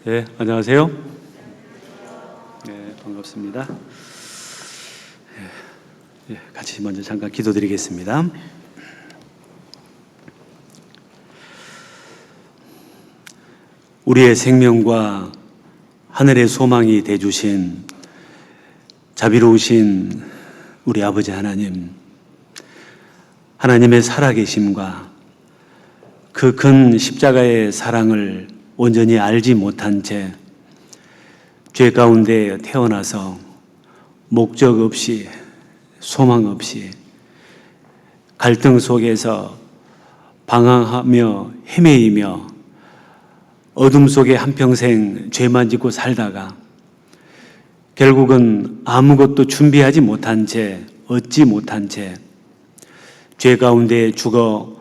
네, 안녕하세요. 네, 반갑습니다. 같이 먼저 잠깐 기도드리겠습니다. 우리의 생명과 하늘의 소망이 되주신 자비로우신 우리 아버지 하나님, 하나님의 살아계심과 그 큰 십자가의 사랑을 온전히 알지 못한 채 죄 가운데 태어나서 목적 없이 소망 없이 갈등 속에서 방황하며 헤매이며 어둠 속에 한평생 죄만 짓고 살다가 결국은 아무것도 준비하지 못한 채 얻지 못한 채 죄 가운데 죽어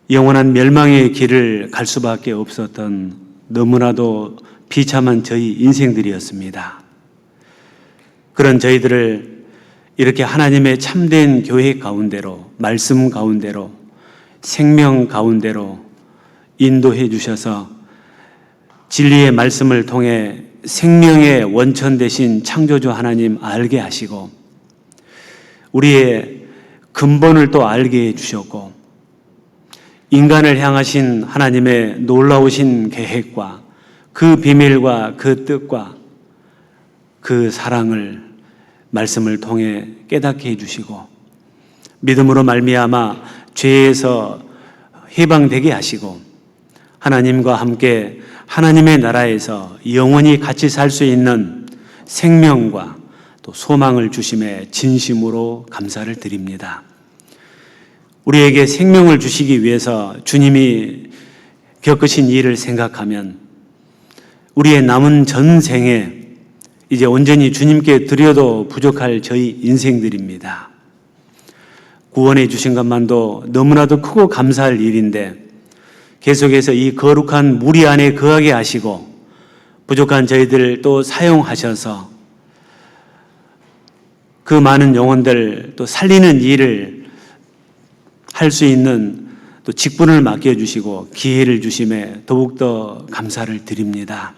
영원한 멸망의 길을 갈 수밖에 없었던 너무나도 비참한 저희 인생들이었습니다. 그런 저희들을 이렇게 하나님의 참된 교회 가운데로, 말씀 가운데로, 생명 가운데로 인도해 주셔서 진리의 말씀을 통해 생명의 원천 되신 창조주 하나님 알게 하시고 우리의 근본을 또 알게 해 주셨고 인간을 향하신 하나님의 놀라우신 계획과 그 비밀과 그 뜻과 그 사랑을 말씀을 통해 깨닫게 해주시고 믿음으로 말미암아 죄에서 해방되게 하시고 하나님과 함께 하나님의 나라에서 영원히 같이 살 수 있는 생명과 또 소망을 주심에 진심으로 감사를 드립니다. 우리에게 생명을 주시기 위해서 주님이 겪으신 일을 생각하면 우리의 남은 전생에 이제 온전히 주님께 드려도 부족할 저희 인생들입니다. 구원해 주신 것만도 너무나도 크고 감사할 일인데 계속해서 이 거룩한 무리 안에 거하게 하시고 부족한 저희들을 또 사용하셔서 그 많은 영혼들 또 살리는 일을 할 수 있는 또 직분을 맡겨주시고 기회를 주심에 더욱더 감사를 드립니다.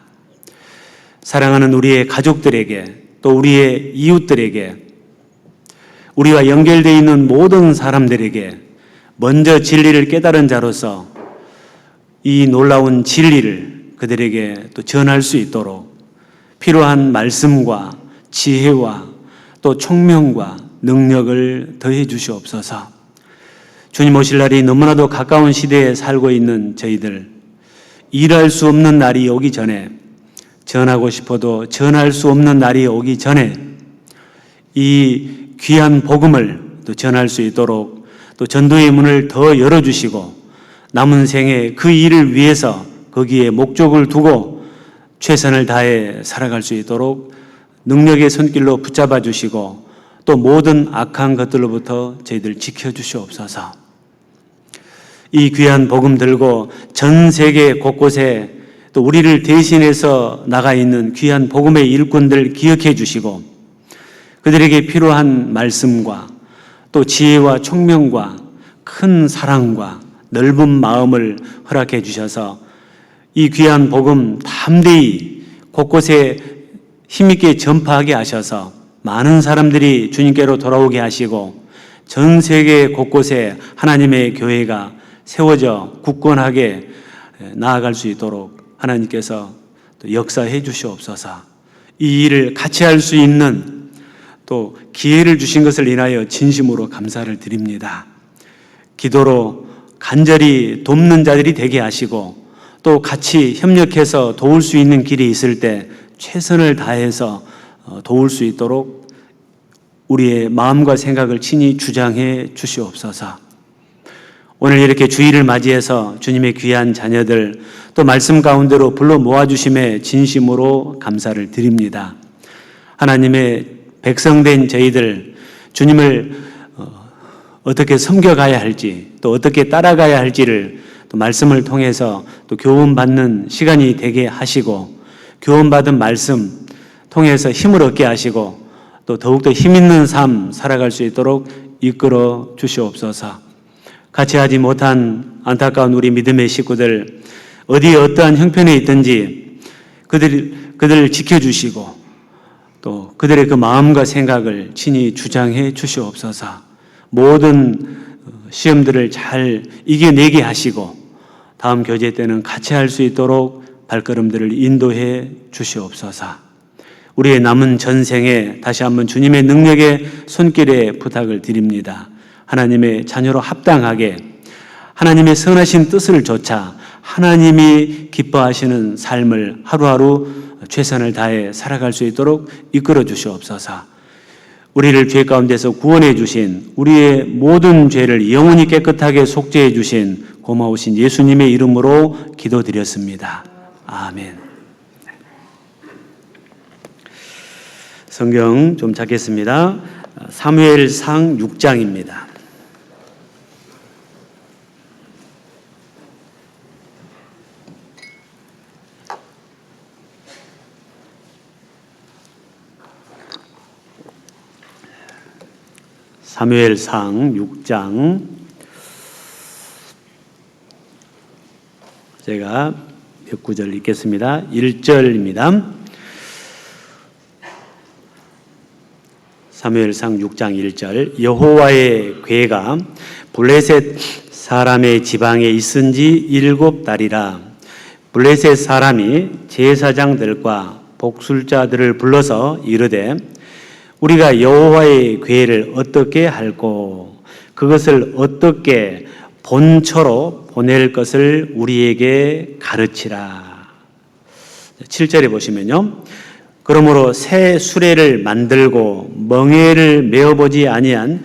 사랑하는 우리의 가족들에게 또 우리의 이웃들에게 우리와 연결되어 있는 모든 사람들에게 먼저 진리를 깨달은 자로서 이 놀라운 진리를 그들에게 또 전할 수 있도록 필요한 말씀과 지혜와 또 총명과 능력을 더해 주시옵소서. 주님 오실 날이 너무나도 가까운 시대에 살고 있는 저희들, 일할 수 없는 날이 오기 전에 전하고 싶어도 전할 수 없는 날이 오기 전에 이 귀한 복음을 또 전할 수 있도록 또 전도의 문을 더 열어주시고 남은 생에 그 일을 위해서 거기에 목적을 두고 최선을 다해 살아갈 수 있도록 능력의 손길로 붙잡아 주시고 또 모든 악한 것들로부터 저희들 지켜주시옵소서. 이 귀한 복음 들고 전 세계 곳곳에 또 우리를 대신해서 나가 있는 귀한 복음의 일꾼들 기억해 주시고 그들에게 필요한 말씀과 또 지혜와 총명과 큰 사랑과 넓은 마음을 허락해 주셔서 이 귀한 복음 담대히 곳곳에 힘있게 전파하게 하셔서 많은 사람들이 주님께로 돌아오게 하시고 전 세계 곳곳에 하나님의 교회가 세워져 굳건하게 나아갈 수 있도록 하나님께서 또 역사해 주시옵소서. 이 일을 같이 할 수 있는 또 기회를 주신 것을 인하여 진심으로 감사를 드립니다. 기도로 간절히 돕는 자들이 되게 하시고 또 같이 협력해서 도울 수 있는 길이 있을 때 최선을 다해서 도울 수 있도록 우리의 마음과 생각을 친히 주장해 주시옵소서. 오늘 이렇게 주일을 맞이해서 주님의 귀한 자녀들 또 말씀 가운데로 불러 모아주심에 진심으로 감사를 드립니다. 하나님의 백성된 저희들 주님을 어떻게 섬겨가야 할지 또 어떻게 따라가야 할지를 또 말씀을 통해서 또 교훈받는 시간이 되게 하시고 교훈받은 말씀 통해서 힘을 얻게 하시고 또 더욱더 힘있는 삶 살아갈 수 있도록 이끌어 주시옵소서. 같이 하지 못한 안타까운 우리 믿음의 식구들 어디에 어떠한 형편에 있든지 그들을 지켜주시고 또 그들의 그 마음과 생각을 친히 주장해 주시옵소서. 모든 시험들을 잘 이겨내게 하시고 다음 교제 때는 같이 할 수 있도록 발걸음들을 인도해 주시옵소서. 우리의 남은 전생에 다시 한번 주님의 능력의 손길에 부탁을 드립니다. 하나님의 자녀로 합당하게 하나님의 선하신 뜻을 좇아 하나님이 기뻐하시는 삶을 하루하루 최선을 다해 살아갈 수 있도록 이끌어 주시옵소서. 우리를 죄 가운데서 구원해 주신 우리의 모든 죄를 영원히 깨끗하게 속죄해 주신 고마우신 예수님의 이름으로 기도드렸습니다. 아멘. 성경 좀 찾겠습니다. 사무엘상 6장입니다. 사무엘상 6장 제가 몇 구절 읽겠습니다. 1절입니다. 사무엘상 6장 1절 여호와의 궤가 블레셋 사람의 지방에 있은 지 7달이라 블레셋 사람이 제사장들과 복술자들을 불러서 이르되 우리가 여호와의 궤를 어떻게 할꼬 그것을 어떻게 본처로 보낼 것을 우리에게 가르치라. 7절에 보시면요. 그러므로 새 수레를 만들고 멍에를 메어보지 아니한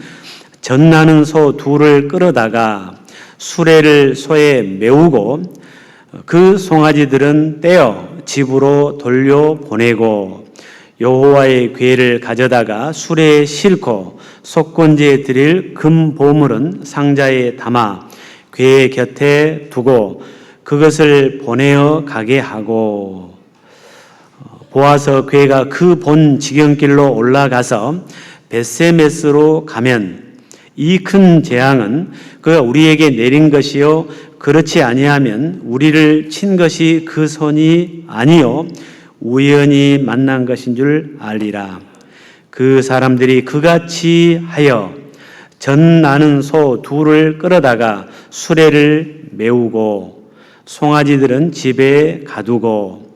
젖나는 소 둘을 끌어다가 수레를 소에 메우고 그 송아지들은 떼어 집으로 돌려보내고 여호와의 궤를 가져다가 수레에 싣고 속건제에 드릴 금 보물은 상자에 담아 궤 곁에 두고 그것을 보내어 가게 하고 보아서 궤가 그 본 지경길로 올라가서 벳세메스로 가면 이 큰 재앙은 그가 우리에게 내린 것이요 그렇지 아니하면 우리를 친 것이 그 손이 아니요 우연히 만난 것인 줄 알리라. 그 사람들이 그같이 하여 젖 나는 소 둘을 끌어다가 수레를 메우고 송아지들은 집에 가두고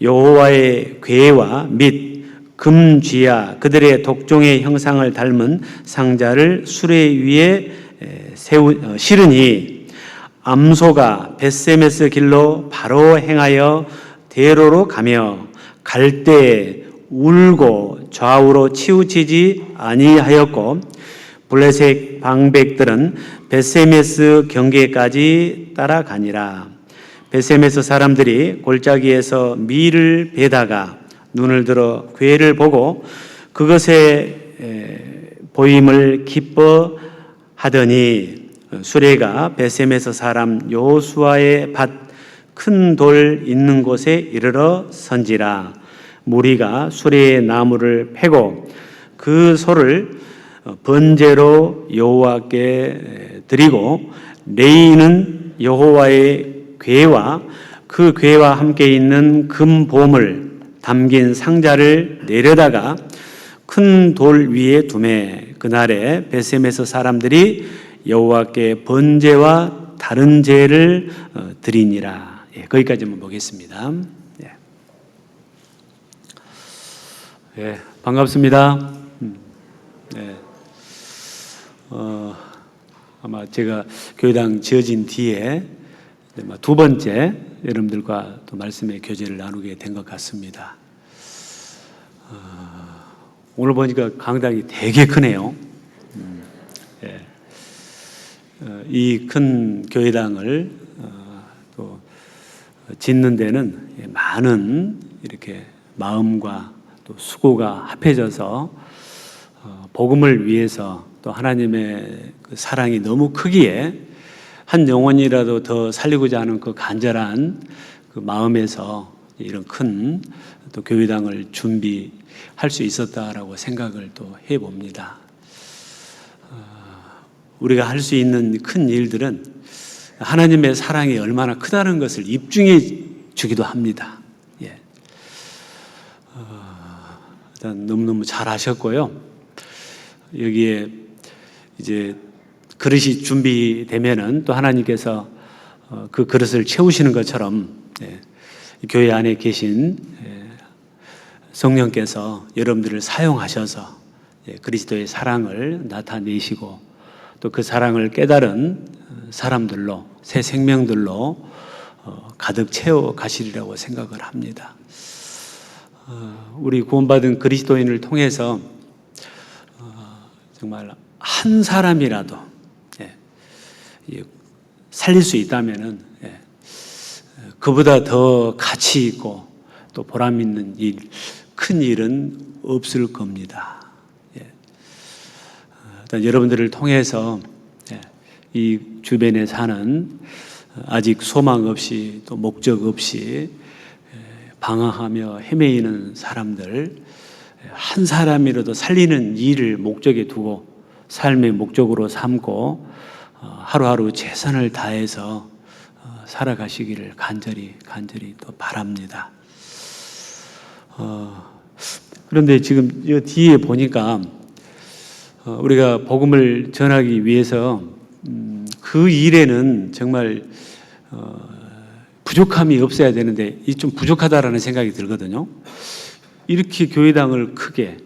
여호와의 궤와 및 금쥐야 그들의 독종의 형상을 닮은 상자를 수레 위에 실으니 암소가 벳세메스 길로 바로 행하여 대로로 가며 갈 때에 울고 좌우로 치우치지 아니하였고 블레셋 방백들은 벳세메스 경계까지 따라가니라. 벳세메스 사람들이 골짜기에서 밀을 베다가 눈을 들어 궤를 보고 그것의 보임을 기뻐하더니 수레가 벳세메스 사람 여호수아의 밭 큰 돌 있는 곳에 이르러 선지라. 무리가 수레의 나무를 패고 그 소를 번제로 여호와께 드리고 레이는 여호와의 궤와 그 궤와 함께 있는 금 보물 담긴 상자를 내려다가 큰 돌 위에 두매 그날에 벳세메스 사람들이 여호와께 번제와 다른 제를 드리니라. 거기까지만 보겠습니다. 반갑습니다. 아마 제가 교회당 지어진 뒤에 두 번째 여러분들과 또 말씀의 교제를 나누게 된 것 같습니다. 오늘 보니까 강당이 되게 크네요. 이 큰 교회당을 또 짓는 데는 많은 이렇게 마음과 또 수고가 합해져서 복음을 위해서 또 하나님의 그 사랑이 너무 크기에 한 영혼이라도 더 살리고자 하는 그 간절한 그 마음에서 이런 큰 또 교회당을 준비할 수 있었다라고 생각을 또 해봅니다. 우리가 할 수 있는 큰 일들은 하나님의 사랑이 얼마나 크다는 것을 입증해 주기도 합니다. 예. 일단 너무너무 잘 하셨고요. 여기에 이제 그릇이 준비되면은 또 하나님께서 그 그릇을 채우시는 것처럼 교회 안에 계신 성령께서 여러분들을 사용하셔서 그리스도의 사랑을 나타내시고 또 그 사랑을 깨달은 사람들로, 새 생명들로 가득 채워 가시리라고 생각을 합니다. 우리 구원받은 그리스도인을 통해서 정말 한 사람이라도 살릴 수 있다면은 그보다 더 가치 있고 또 보람 있는 일, 큰 일은 없을 겁니다. 일단 여러분들을 통해서 이 주변에 사는 아직 소망 없이 또 목적 없이 방황하며 헤매이는 사람들 한 사람이라도 살리는 일을 목적에 두고 삶의 목적으로 삼고 하루하루 최선을 다해서 살아가시기를 간절히 또 바랍니다. 그런데 지금 이 뒤에 보니까 우리가 복음을 전하기 위해서 그 일에는 정말 부족함이 없어야 되는데 이 좀 부족하다라는 생각이 들거든요. 이렇게 교회당을 크게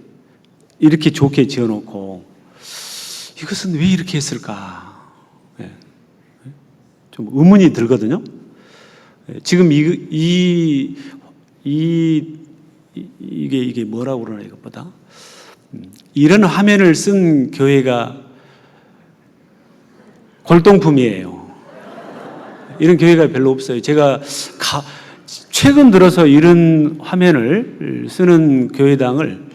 이렇게 좋게 지어놓고 이것은 왜 이렇게 했을까? 좀 의문이 들거든요. 지금 이게 뭐라고 그러나 이것보다 이런 화면을 쓴 교회가 골동품이에요. 이런 교회가 별로 없어요. 제가 최근 들어서 이런 화면을 쓰는 교회당을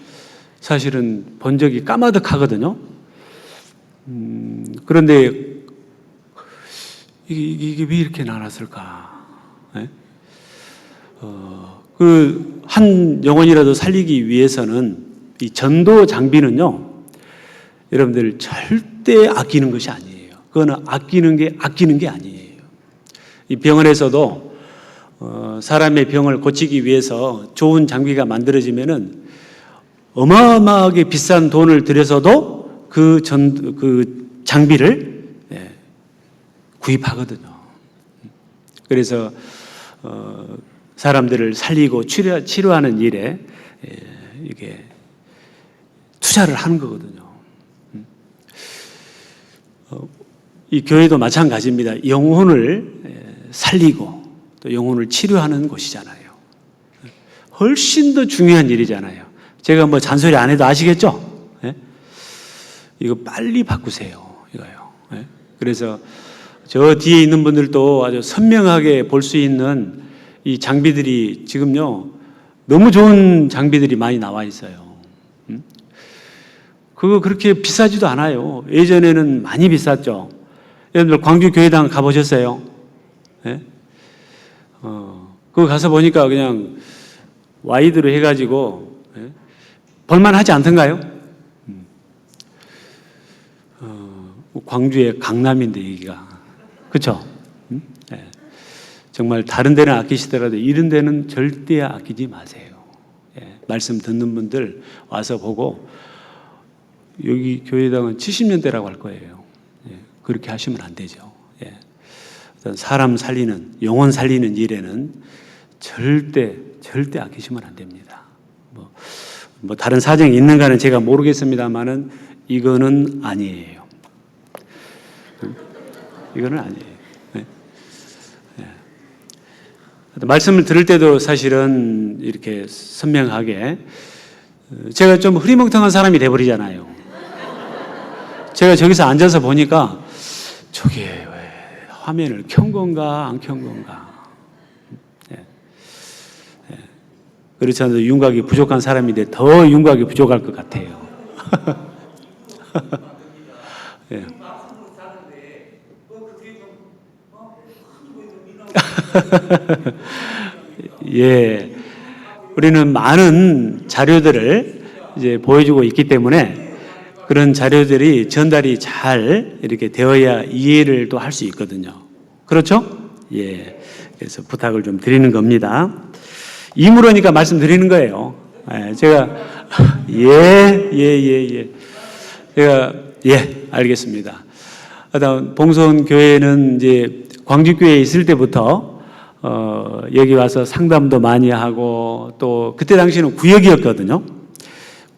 사실은 본 적이 까마득하거든요. 그런데 이게 왜 이렇게 나눴을까? 그 한 영혼이라도 살리기 위해서는 이 전도 장비는요, 여러분들 절대 아끼는 것이 아니에요. 그거는 아끼는 게 아니에요. 이 병원에서도 사람의 병을 고치기 위해서 좋은 장비가 만들어지면은 어마어마하게 비싼 돈을 들여서도 그 장비를 구입하거든요. 그래서 사람들을 살리고 치료하는 일에 이게 투자를 하는 거거든요. 이 교회도 마찬가지입니다. 영혼을 살리고 또 영혼을 치료하는 곳이잖아요. 훨씬 더 중요한 일이잖아요. 제가 뭐 잔소리 안 해도 아시겠죠? 이거 빨리 바꾸세요. 이거요. 그래서 저 뒤에 있는 분들도 아주 선명하게 볼 수 있는 이 장비들이 지금요, 너무 좋은 장비들이 많이 나와 있어요. 그거 그렇게 비싸지도 않아요. 예전에는 많이 비쌌죠. 여러분들 광주 교회당 가보셨어요? 그거 가서 보니까 그냥 와이드로 해가지고 볼만하지 않던가요? 광주의 강남인데 여기가 그렇죠? 정말 다른 데는 아끼시더라도 이런 데는 절대 아끼지 마세요. 말씀 듣는 분들 와서 보고 여기 교회당은 70년대라고 할 거예요. 그렇게 하시면 안 되죠. 사람 살리는, 영혼 살리는 일에는 절대 아끼시면 안 됩니다. 뭐 다른 사정이 있는가는 제가 모르겠습니다만은 이거는 아니에요. 이거는 아니에요. 말씀을 들을 때도 사실은 이렇게 선명하게 제가 좀 흐리멍텅한 사람이 돼버리잖아요. 제가 저기서 앉아서 보니까 저게 왜 화면을 켠 건가 안 켠 건가. 그렇지 않아도 윤곽이 부족한 사람인데 더 윤곽이 부족할 것 같아요. 예, 우리는 많은 자료들을 이제 보여주고 있기 때문에 그런 자료들이 전달이 잘 이렇게 되어야 이해를 또 할 수 있거든요. 그렇죠? 예. 그래서 부탁을 좀 드리는 겁니다. 이물으니까 말씀드리는 거예요. 예, 제가 제가 알겠습니다. 봉선 교회는 이제 광주교회에 있을 때부터 여기 와서 상담도 많이 하고 또 그때 당시는 구역이었거든요.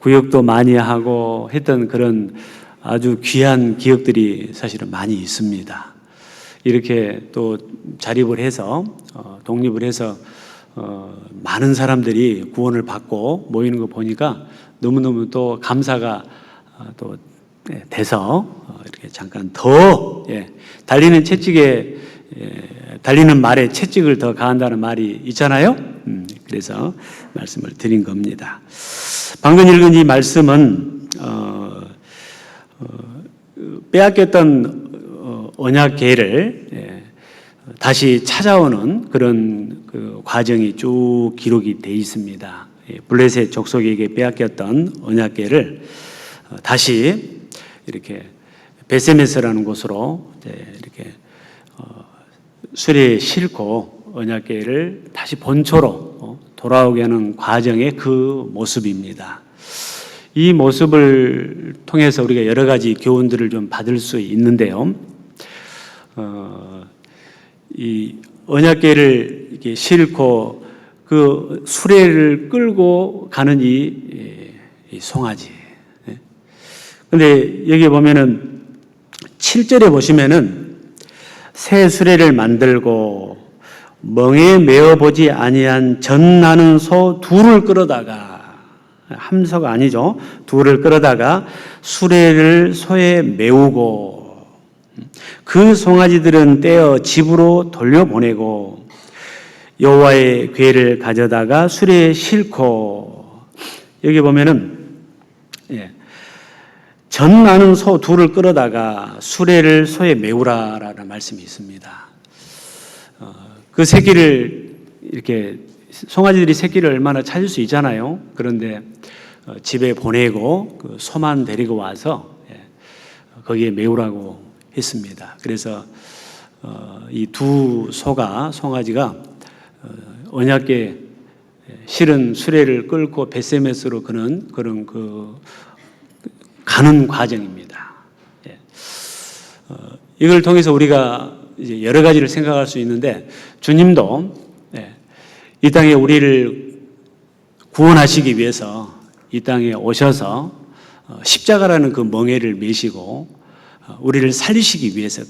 구역도 많이 하고 했던 그런 아주 귀한 기억들이 사실은 많이 있습니다. 이렇게 또 자립을 해서 독립을 해서 많은 사람들이 구원을 받고 모이는 거 보니까 너무너무 또 감사가 또 돼서 이렇게 잠깐 더 달리는 채찍에 달리는 말에 채찍을 더 가한다는 말이 있잖아요. 그래서 말씀을 드린 겁니다. 방금 읽은 이 말씀은 빼앗겼던 언약궤를 다시 찾아오는 그런 그 과정이 쭉 기록이 돼 있습니다. 블레셋 족속에게 빼앗겼던 언약궤를 다시 이렇게 베세메스라는 곳으로 이렇게 수레에 싣고 언약궤를 다시 본초로 돌아오게 하는 과정의 그 모습입니다. 이 모습을 통해서 우리가 여러 가지 교훈들을 좀 받을 수 있는데요. 이 언약궤를 이렇게 싣고 그 수레를 끌고 가는 이 송아지. 근데 여기 보면은 7절에 보시면은 새 수레를 만들고 멍에 메어 보지 아니한 젖 나는 소 둘을 끌어다가, 함소가 아니죠, 둘을 끌어다가 수레를 소에 메우고 그 송아지들은 떼어 집으로 돌려보내고 여호와의 궤를 가져다가 수레에 싣고, 여기 보면은 젖 나는 소 둘을 끌어다가 수레를 소에 메우라라는 말씀이 있습니다. 그 새끼를 이렇게 송아지들이 새끼를 얼마나 찾을 수 있잖아요. 그런데 집에 보내고 그 소만 데리고 와서 거기에 메우라고 했습니다. 그래서 이 두 송아지가 언약궤 실은 수레를 끌고 베세메스로 그는 그런 가는 과정입니다. 이걸 통해서 우리가 이제 여러 가지를 생각할 수 있는데, 주님도 이 땅에 우리를 구원하시기 위해서 이 땅에 오셔서 십자가라는 그 멍에를 메시고 우리를 살리시기 위해서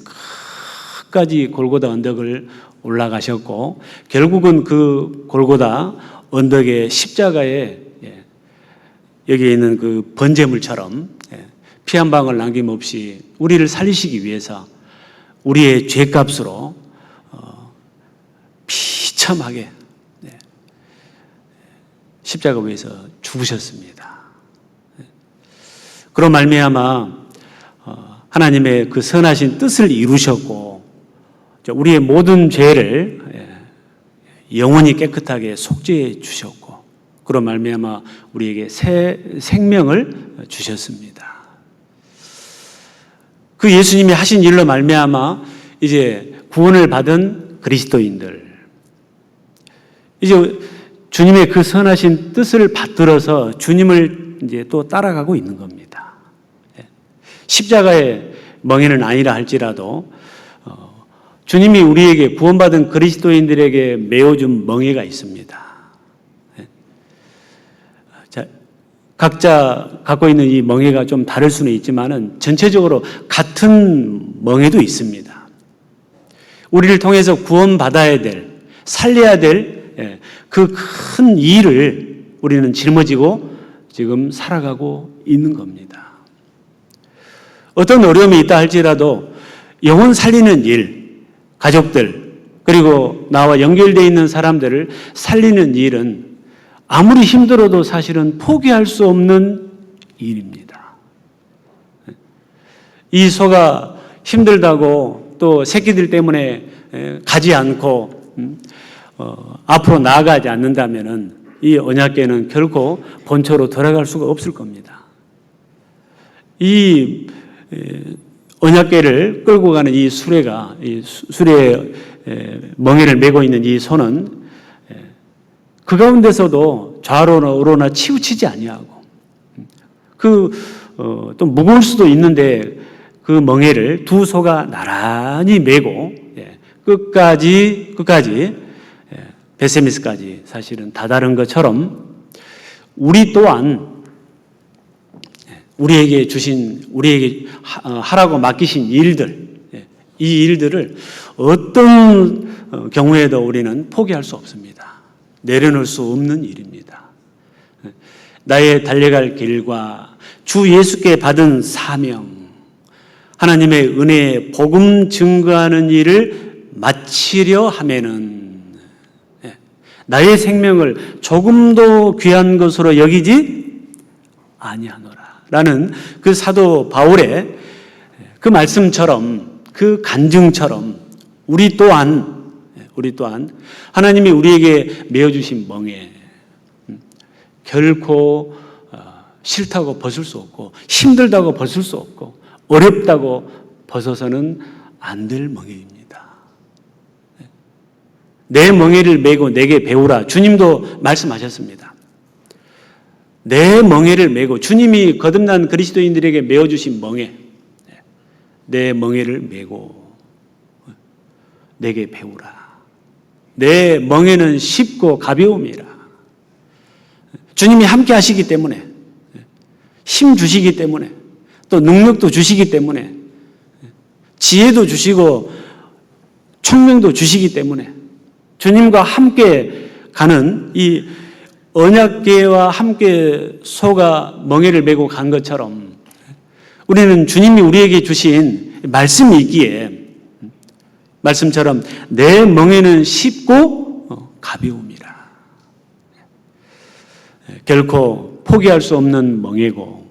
끝까지 골고다 언덕을 올라가셨고, 결국은 그 골고다 언덕의 십자가에 여기에 있는 그 번제물처럼 피 한 방울 남김없이 우리를 살리시기 위해서 우리의 죄값으로 비참하게 십자가 위에서 죽으셨습니다. 그로 말미암아 하나님의 그 선하신 뜻을 이루셨고 우리의 모든 죄를 영원히 깨끗하게 속죄해 주셨고, 그로 말미암아 우리에게 새 생명을 주셨습니다. 그 예수님이 하신 일로 말미암아 이제 구원을 받은 그리스도인들, 이제 주님의 그 선하신 뜻을 받들어서 주님을 이제 또 따라가고 있는 겁니다. 십자가의 멍에는 아니라 할지라도 주님이 우리에게 구원받은 그리스도인들에게 메어준 멍에가 있습니다. 자, 각자 갖고 있는 이 멍에가 좀 다를 수는 있지만은 전체적으로 같은 멍에도 있습니다. 우리를 통해서 구원받아야 될, 살려야 될 그 큰 일을 우리는 짊어지고 지금 살아가고 있는 겁니다. 어떤 어려움이 있다 할지라도 영혼 살리는 일, 가족들, 그리고 나와 연결되어 있는 사람들을 살리는 일은 아무리 힘들어도 사실은 포기할 수 없는 일입니다. 이 소가 힘들다고 또 새끼들 때문에 가지 않고 앞으로 나아가지 않는다면은 이 언약궤는 결코 본초로 돌아갈 수가 없을 겁니다. 이 언약궤를 끌고 가는 이 수레가, 이 수레에 멍에를 메고 있는 이 소는 그 가운데서도 좌로나 우로나 치우치지 아니하고 또 무거울 수도 있는데 그 멍에를 두 소가 나란히 메고 끝까지 베세미스까지 사실은 다다른 것처럼 우리 또한 우리에게 하라고 맡기신 일들, 이 일들을 어떤 경우에도 우리는 포기할 수 없습니다. 내려놓을 수 없는 일입니다. 나의 달려갈 길과 주 예수께 받은 사명, 하나님의 은혜에 복음 증거하는 일을 마치려 하면은 나의 생명을 조금도 귀한 것으로 여기지 아니하노라 라는 그 사도 바울의 그 말씀처럼, 그 간증처럼 우리 또한 하나님이 우리에게 메어주신 멍에 결코 싫다고 벗을 수 없고 힘들다고 벗을 수 없고 어렵다고 벗어서는 안 될 멍에입니다. 내 멍에를 메고 내게 배우라. 주님도 말씀하셨습니다. 내 멍에를 메고, 주님이 거듭난 그리스도인들에게 메어주신 멍에, 내 멍에를 메고 내게 배우라. 내 멍에는 쉽고 가벼움이라. 주님이 함께 하시기 때문에, 힘 주시기 때문에, 또 능력도 주시기 때문에, 지혜도 주시고 총명도 주시기 때문에 주님과 함께 가는 이 언약궤와 함께 소가 멍에를 메고 간 것처럼 우리는 주님이 우리에게 주신 말씀이 있기에 말씀처럼 내 멍에는 쉽고 가벼움이라. 결코 포기할 수 없는 멍에고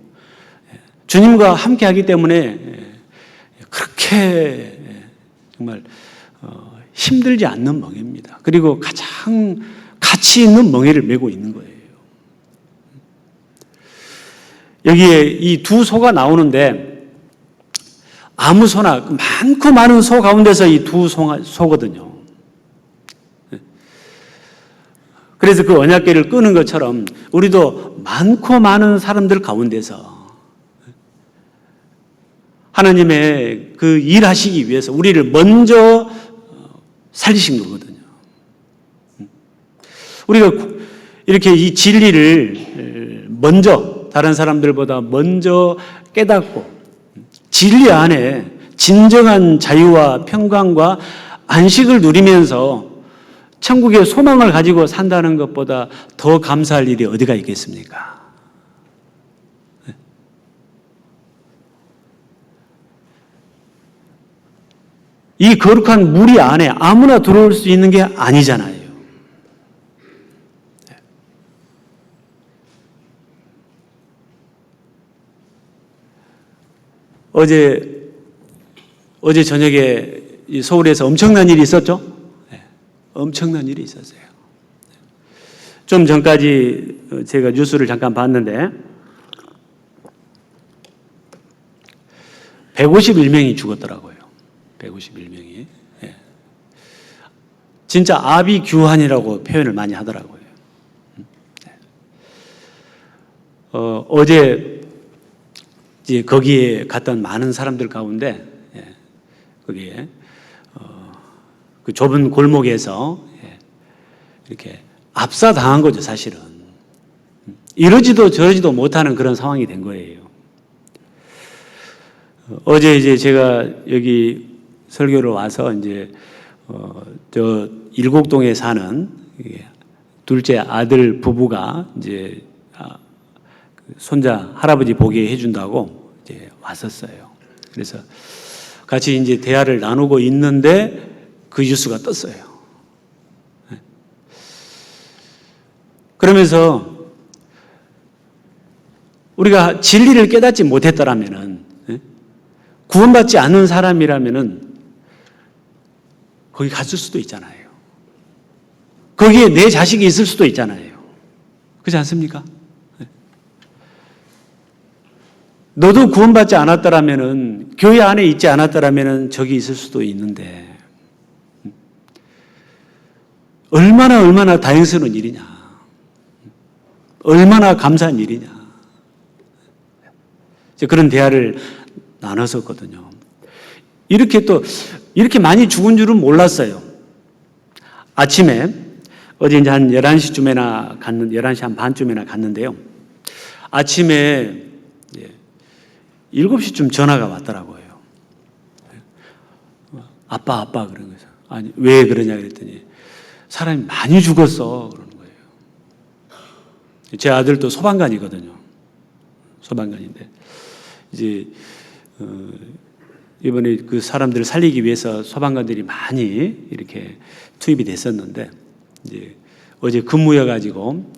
주님과 함께 하기 때문에 그렇게 정말 힘들지 않는 멍에입니다. 그리고 가장 가치 있는 멍에를 메고 있는 거예요. 여기에 이 두 소가 나오는데 아무 소나 많고 많은 소 가운데서 이 두 소거든요. 그래서 그 언약궤를 끄는 것처럼 우리도 많고 많은 사람들 가운데서 하나님의 그 일하시기 위해서 우리를 먼저 살리신 거거든요. 우리가 이렇게 이 진리를 먼저 다른 사람들보다 먼저 깨닫고 진리 안에 진정한 자유와 평강과 안식을 누리면서 천국의 소망을 가지고 산다는 것보다 더 감사할 일이 어디가 있겠습니까? 이 거룩한 무리 안에 아무나 들어올 수 있는 게 아니잖아요. 어제 저녁에 서울에서 엄청난 일이 있었죠? 네, 엄청난 일이 있었어요. 좀 전까지 제가 뉴스를 잠깐 봤는데 151명이 죽었더라고요. 151명이. 네. 진짜 아비규환이라고 표현을 많이 하더라고요. 네. 어제 이제 거기에 갔던 많은 사람들 가운데 거기에 그 좁은 골목에서 이렇게 압사당한 거죠, 사실은. 이러지도 저러지도 못하는 그런 상황이 된 거예요. 어제 이제 제가 여기 설교를 와서 이제 저 일곡동에 사는 둘째 아들 부부가 이제 손자 할아버지 보게 해준다고 이제 왔었어요. 그래서 같이 이제 대화를 나누고 있는데 그 뉴스가 떴어요. 그러면서 우리가 진리를 깨닫지 못했더라면은, 구원받지 않은 사람이라면은 거기 갔을 수도 있잖아요. 거기에 내 자식이 있을 수도 있잖아요. 그렇지 않습니까? 너도 구원받지 않았더라면은, 교회 안에 있지 않았더라면은 저기 있을 수도 있는데, 얼마나 다행스러운 일이냐. 얼마나 감사한 일이냐. 그런 대화를 나눴었거든요. 이렇게 많이 죽은 줄은 몰랐어요. 아침에, 어제 이제 한 11시 한 반쯤에나 갔는데요. 아침에 7시쯤 전화가 왔더라고요. 아빠, 그런 거예요. 아니, 왜 그러냐 그랬더니, 사람이 많이 죽었어. 그러는 거예요. 제 아들도 소방관이거든요. 소방관인데, 이제, 이번에 그 사람들을 살리기 위해서 소방관들이 많이 이렇게 투입이 됐었는데, 이제 어제 근무여가지고,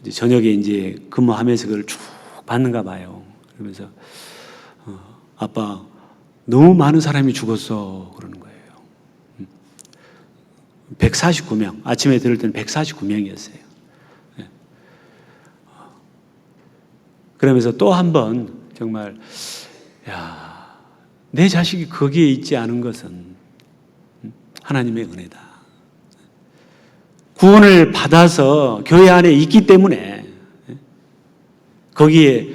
이제 저녁에 이제 근무하면서 그걸 쭉 봤는가 봐요. 그러면서, 아빠, 너무 많은 사람이 죽었어. 그러는 거예요. 149명. 아침에 들을 때는 149명이었어요. 그러면서 또 한 번 정말, 내 자식이 거기에 있지 않은 것은 하나님의 은혜다. 구원을 받아서 교회 안에 있기 때문에 거기에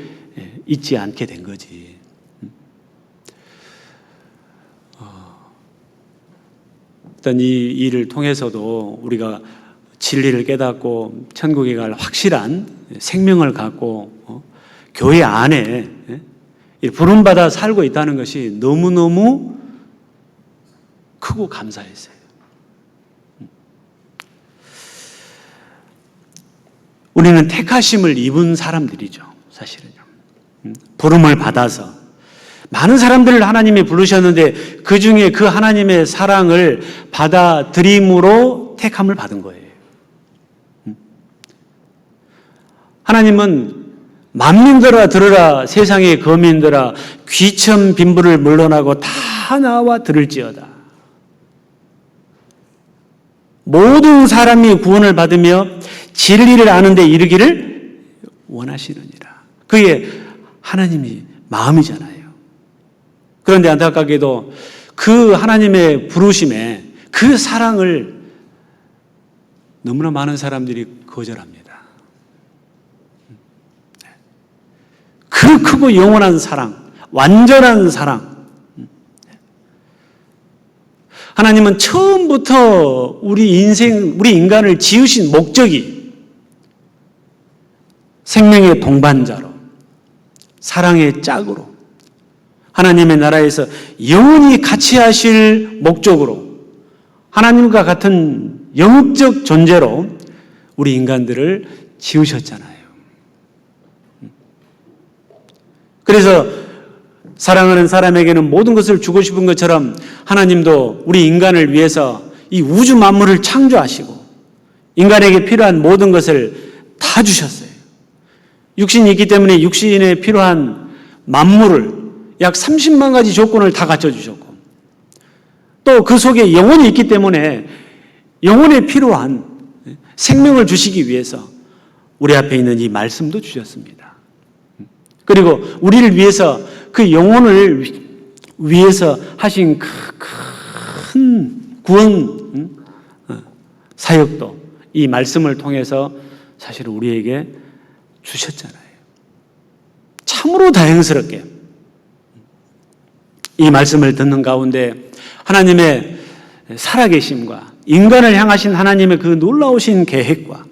있지 않게 된 거지. 일단 이 일을 통해서도 우리가 진리를 깨닫고 천국에 갈 확실한 생명을 갖고 교회 안에 부름받아 살고 있다는 것이 너무너무 크고 감사했어요. 우리는 택하심을 입은 사람들이죠, 사실은요. 부름을 받아서 많은 사람들을 하나님이 부르셨는데 그 중에 그 하나님의 사랑을 받아들임으로 택함을 받은 거예요. 하나님은 만민들아 들으라, 세상의 거민들아, 귀천 빈부를 물러나고 다 나와 들을지어다. 모든 사람이 구원을 받으며 진리를 아는 데 이르기를 원하시느니라. 그게 하나님이 마음이잖아요. 그런데 안타깝게도 그 하나님의 부르심에 그 사랑을 너무나 많은 사람들이 거절합니다. 그 크고 영원한 사랑, 완전한 사랑. 하나님은 처음부터 우리 인간을 지으신 목적이 생명의 동반자로, 사랑의 짝으로, 하나님의 나라에서 영원히 같이 하실 목적으로, 하나님과 같은 영적 존재로 우리 인간들을 지으셨잖아요. 그래서 사랑하는 사람에게는 모든 것을 주고 싶은 것처럼 하나님도 우리 인간을 위해서 이 우주 만물을 창조하시고 인간에게 필요한 모든 것을 다 주셨어요. 육신이 있기 때문에 육신에 필요한 만물을 약 30만 가지 조건을 다 갖춰주셨고 또 그 속에 영혼이 있기 때문에 영혼에 필요한 생명을 주시기 위해서 우리 앞에 있는 이 말씀도 주셨습니다. 그리고 우리를 위해서 그 영혼을 위해서 하신 큰 구원 사역도 이 말씀을 통해서 사실 우리에게 주셨잖아요. 참으로 다행스럽게 이 말씀을 듣는 가운데 하나님의 살아계심과 인간을 향하신 하나님의 그 놀라우신 계획과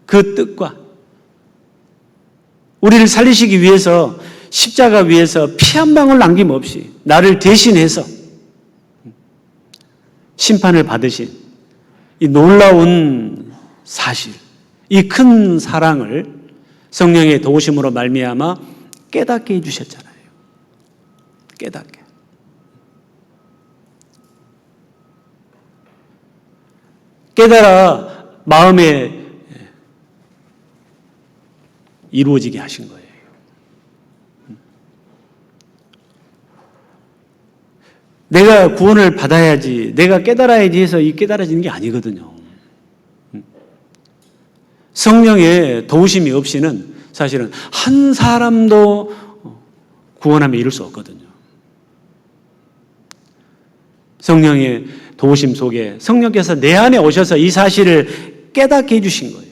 그 뜻과 우리를 살리시기 위해서 십자가 위에서 피 한 방울 남김없이 나를 대신해서 심판을 받으신 이 놀라운 사실, 이 큰 사랑을 성령의 도우심으로 말미암아 깨닫게 해주셨잖아요. 깨닫게. 깨달아 마음에 이루어지게 하신 거예요. 내가 구원을 받아야지, 내가 깨달아야지 해서 이 깨달아지는 게 아니거든요. 성령의 도우심이 없이는 사실은 한 사람도 구원하며 이룰 수 없거든요. 성령의 도우심 속에 성령께서 내 안에 오셔서 이 사실을 깨닫게 해주신 거예요.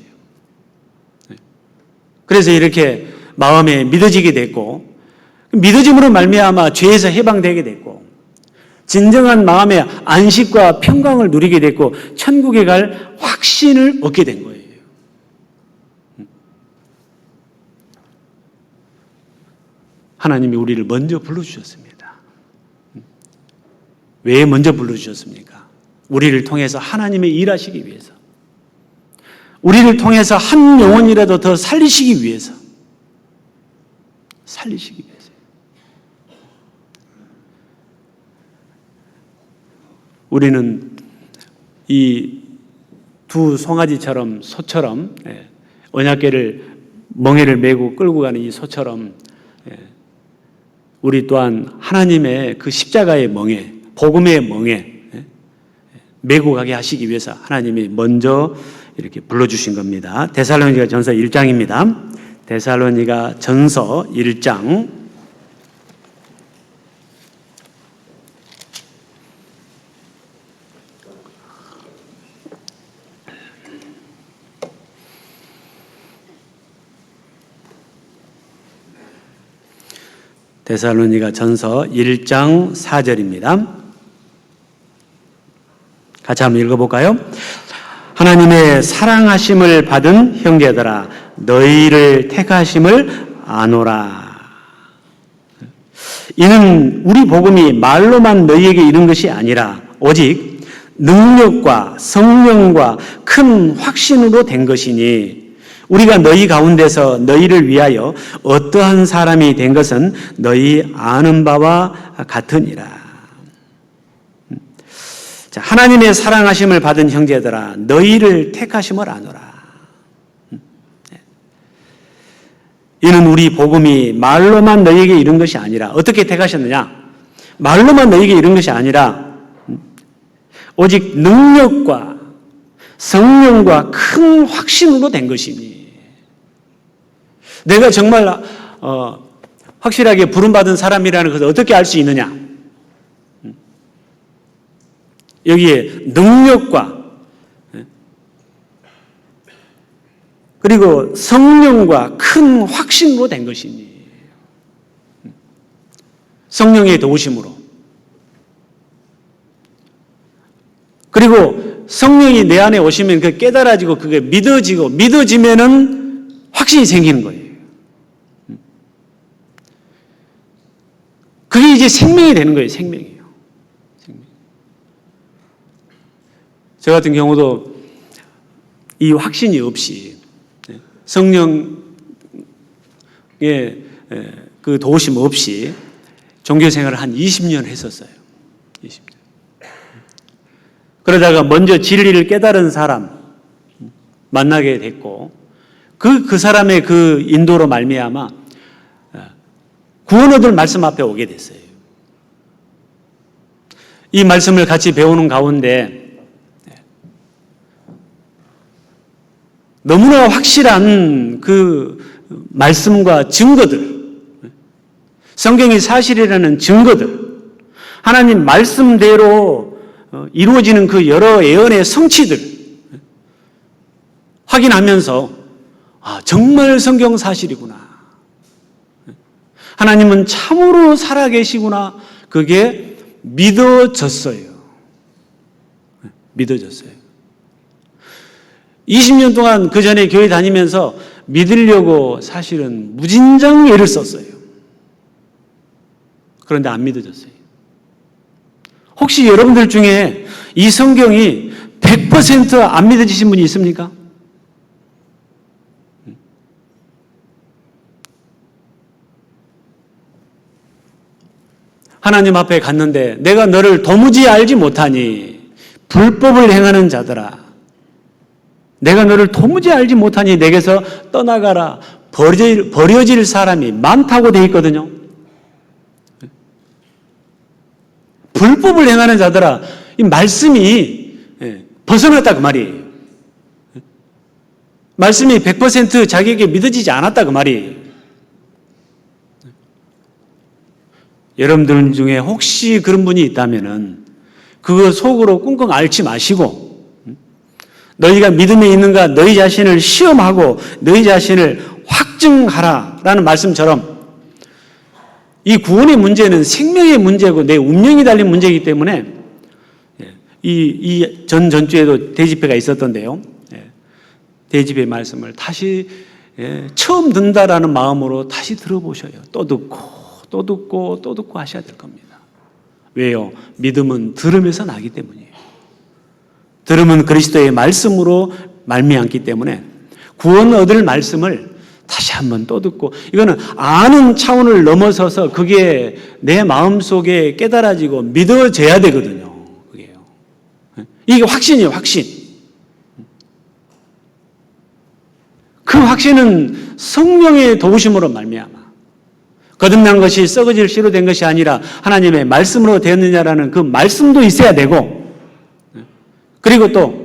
그래서 이렇게 마음에 믿어지게 됐고, 믿어짐으로 말미암아 죄에서 해방되게 됐고, 진정한 마음의 안식과 평강을 누리게 됐고, 천국에 갈 확신을 얻게 된 거예요. 하나님이 우리를 먼저 불러주셨습니다. 왜 먼저 불러주셨습니까? 우리를 통해서 하나님의 일하시기 위해서, 우리를 통해서 한 영혼이라도 더 살리시기 위해서, 살리시기 위해서. 우리는 이 두 송아지처럼, 소처럼, 언약궤를 멍에를 메고 끌고 가는 이 소처럼, 우리 또한 하나님의 그 십자가의 멍에, 복음의 멍에 메고 가게 하시기 위해서 하나님이 먼저 이렇게 불러주신 겁니다. 데살로니가 전서 1장입니다. 데살로니가 전서 1장 데살로니가 전서 1장 4절입니다. 같이 한번 읽어볼까요? 하나님의 사랑하심을 받은 형제들아, 너희를 택하심을 아노라. 이는 우리 복음이 말로만 너희에게 이른 것이 아니라 오직 능력과 성령과 큰 확신으로 된 것이니, 우리가 너희 가운데서 너희를 위하여 어떠한 사람이 된 것은 너희 아는 바와 같으니라. 자, 하나님의 사랑하심을 받은 형제들아, 너희를 택하심을 아노라. 이는 우리 복음이 말로만 너희에게 이른 것이 아니라, 어떻게 택하셨느냐? 말로만 너희에게 이른 것이 아니라 오직 능력과 성령과 큰 확신으로 된 것이니, 내가 정말 확실하게 부름받은 사람이라는 것을 어떻게 알 수 있느냐? 여기에 능력과 그리고 성령과 큰 확신으로 된 것이니, 성령의 도우심으로, 그리고 성령이 내 안에 오시면 그게 깨달아지고 그게 믿어지고, 믿어지면은 확신이 생기는 거예요. 그게 이제 생명이 되는 거예요. 생명이에요. 저 같은 경우도 이 확신이 없이, 성령의 그 도우심 없이 종교 생활을 한 20년 했었어요. 20년. 그러다가 먼저 진리를 깨달은 사람 만나게 됐고, 그 사람의 그 인도로 말미암아 구원 얻을 말씀 앞에 오게 됐어요. 이 말씀을 같이 배우는 가운데 너무나 확실한 그 말씀과 증거들, 성경이 사실이라는 증거들, 하나님 말씀대로 이루어지는 그 여러 예언의 성취들 확인하면서, 아, 정말 성경 사실이구나, 하나님은 참으로 살아계시구나, 그게 믿어졌어요. 믿어졌어요. 20년 동안 그 전에 교회 다니면서 믿으려고 사실은 무진장 애를 썼어요. 그런데 안 믿어졌어요. 혹시 여러분들 중에 이 성경이 100% 안 믿어지신 분이 있습니까? 하나님 앞에 갔는데, 내가 너를 도무지 알지 못하니 불법을 행하는 자들아, 내가 너를 도무지 알지 못하니 내게서 떠나가라, 버려질 사람이 많다고 되어 있거든요. 불법을 행하는 자들아, 이 말씀이 벗어났다 그 말이에요. 말씀이 100% 자기에게 믿어지지 않았다 그 말이에요. 여러분들 중에 혹시 그런 분이 있다면은 그거 속으로 끙끙 앓지 마시고 너희가 믿음에 있는가 너희 자신을 시험하고 너희 자신을 확증하라라는 말씀처럼 이 구원의 문제는 생명의 문제고 내 운명이 달린 문제이기 때문에 이 전주에도 대집회가 있었던데요. 대집회 말씀을 다시 처음 듣는다라는 마음으로 다시 들어보셔요. 또 듣고 또 듣고 또 듣고 하셔야 될 겁니다. 왜요? 믿음은 들음에서 나기 때문이에요. 들음은 그리스도의 말씀으로 말미암기 때문에 구원 얻을 말씀을 다시 한번 또 듣고 이거는 아는 차원을 넘어서서 그게 내 마음속에 깨달아지고 믿어져야 되거든요. 그게요. 이게 확신이에요. 확신. 그 확신은 성령의 도우심으로 말미암아 거듭난 것이 썩어질 씨로 된 것이 아니라 하나님의 말씀으로 되었느냐라는 그 말씀도 있어야 되고 그리고 또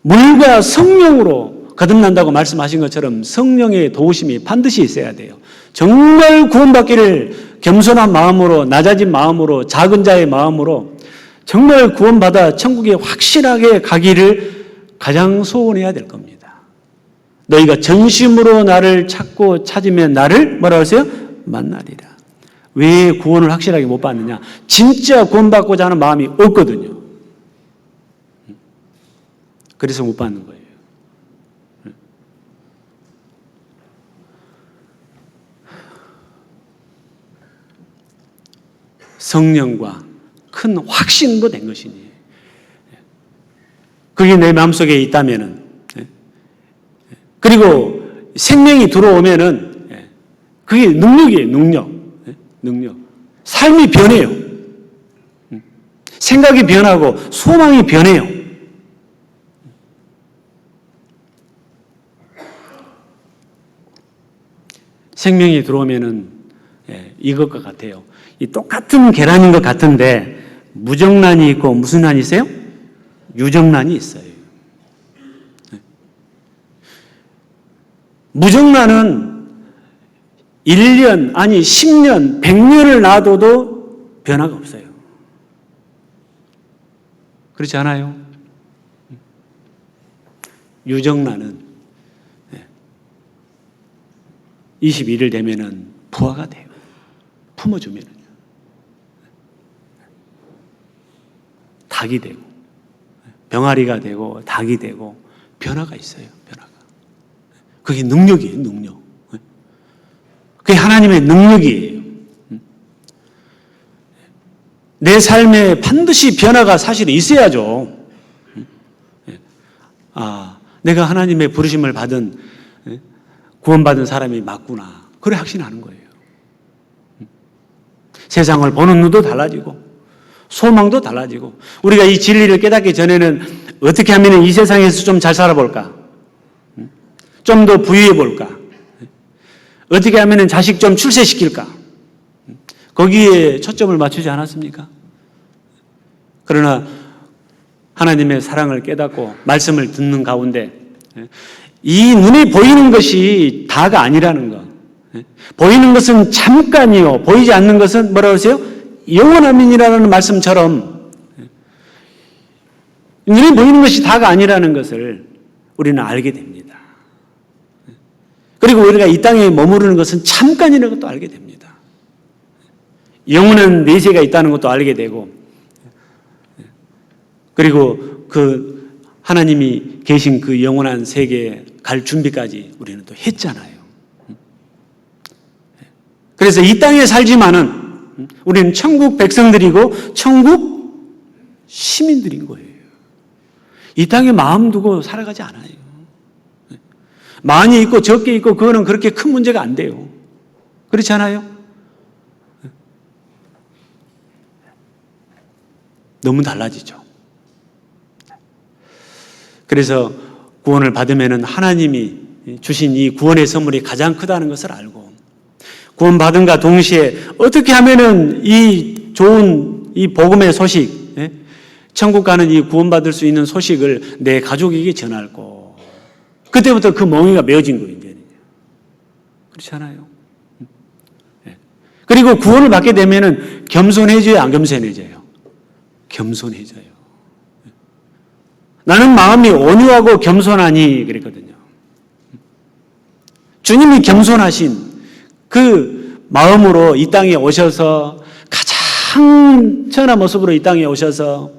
물과 성령으로 거듭난다고 말씀하신 것처럼 성령의 도우심이 반드시 있어야 돼요. 정말 구원받기를 겸손한 마음으로 낮아진 마음으로 작은 자의 마음으로 정말 구원받아 천국에 확실하게 가기를 가장 소원해야 될 겁니다. 너희가 전심으로 나를 찾고 찾으면 나를 뭐라고 하세요? 만나리라. 왜 구원을 확실하게 못 받느냐? 진짜 구원받고자 하는 마음이 없거든요. 그래서 못 받는 거예요. 성령과 큰 확신으로 된 것이니 그게 내 마음속에 있다면은 그리고 생명이 들어오면은 그게 능력이에요. 능력. 삶이 변해요. 생각이 변하고 소망이 변해요. 생명이 들어오면은 이것과 같아요. 이 똑같은 계란인 것 같은데 무정란이 있고 무슨 난이 있어요? 유정란이 있어요. 무정란은 1년 아니 10년 100년을 놔둬도 변화가 없어요. 그렇지 않아요? 유정란은 21일 되면은 부화가 돼요. 품어주면은요. 닭이 되고 병아리가 되고 닭이 되고 변화가 있어요. 변화가. 그게 능력이에요. 능력. 그게 하나님의 능력이에요. 내 삶에 반드시 변화가 사실 있어야죠. 아, 내가 하나님의 부르심을 받은 구원받은 사람이 맞구나. 그래 확신하는 거예요. 세상을 보는 눈도 달라지고 소망도 달라지고 우리가 이 진리를 깨닫기 전에는 어떻게 하면 이 세상에서 좀 잘 살아볼까? 좀 더 부유해 볼까? 어떻게 하면 자식 좀 출세시킬까? 거기에 초점을 맞추지 않았습니까? 그러나 하나님의 사랑을 깨닫고 말씀을 듣는 가운데 이 눈에 보이는 것이 다가 아니라는 것. 보이는 것은 잠깐이요. 보이지 않는 것은 뭐라고 하세요? 영원함이라는 말씀처럼 눈에 보이는 것이 다가 아니라는 것을 우리는 알게 됩니다. 그리고 우리가 이 땅에 머무르는 것은 잠깐이라는 것도 알게 됩니다. 영원한 내세가 있다는 것도 알게 되고 그리고 그 하나님이 계신 그 영원한 세계에 갈 준비까지 우리는 또 했잖아요. 그래서 이 땅에 살지만은 우리는 천국 백성들이고 천국 시민들인 거예요. 이 땅에 마음 두고 살아가지 않아요. 많이 있고 적게 있고 그거는 그렇게 큰 문제가 안 돼요. 그렇지 않아요? 너무 달라지죠. 그래서 구원을 받으면 하나님이 주신 이 구원의 선물이 가장 크다는 것을 알고 구원받은과 동시에 어떻게 하면은 이 좋은 이 복음의 소식, 천국 가는 이 구원받을 수 있는 소식을 내 가족에게 전할고 그때부터 그 멍에가 메어진 거예요. 이제. 그렇지 않아요? 그리고 구원을 받게 되면은 겸손해져요, 안 겸손해져요? 겸손해져요. 나는 마음이 온유하고 겸손하니 그랬거든요. 주님이 겸손하신 그 마음으로 이 땅에 오셔서 가장 천한 모습으로 이 땅에 오셔서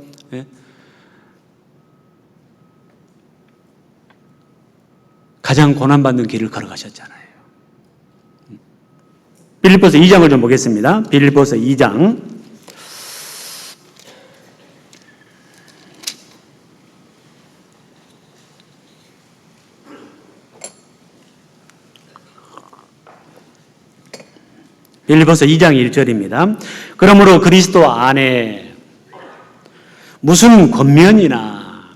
가장 고난받는 길을 걸어가셨잖아요. 빌립보서 2장을 좀 보겠습니다. 빌립보서 2장. 빌립보서 2장 1절입니다. 그러므로 그리스도 안에 무슨 권면이나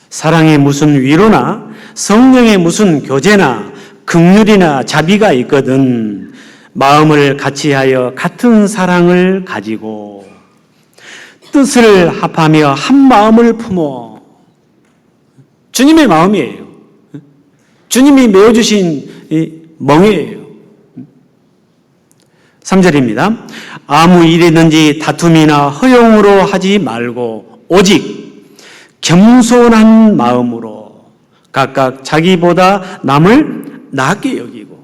사랑의 무슨 위로나 성령의 무슨 교제나 긍휼이나 자비가 있거든 마음을 같이하여 같은 사랑을 가지고 뜻을 합하며 한 마음을 품어. 주님의 마음이에요. 주님이 메어주신 멍에예요. 3절입니다. 아무 일이든지 다툼이나 허용으로 하지 말고 오직 겸손한 마음으로 각각 자기보다 남을 낮게 여기고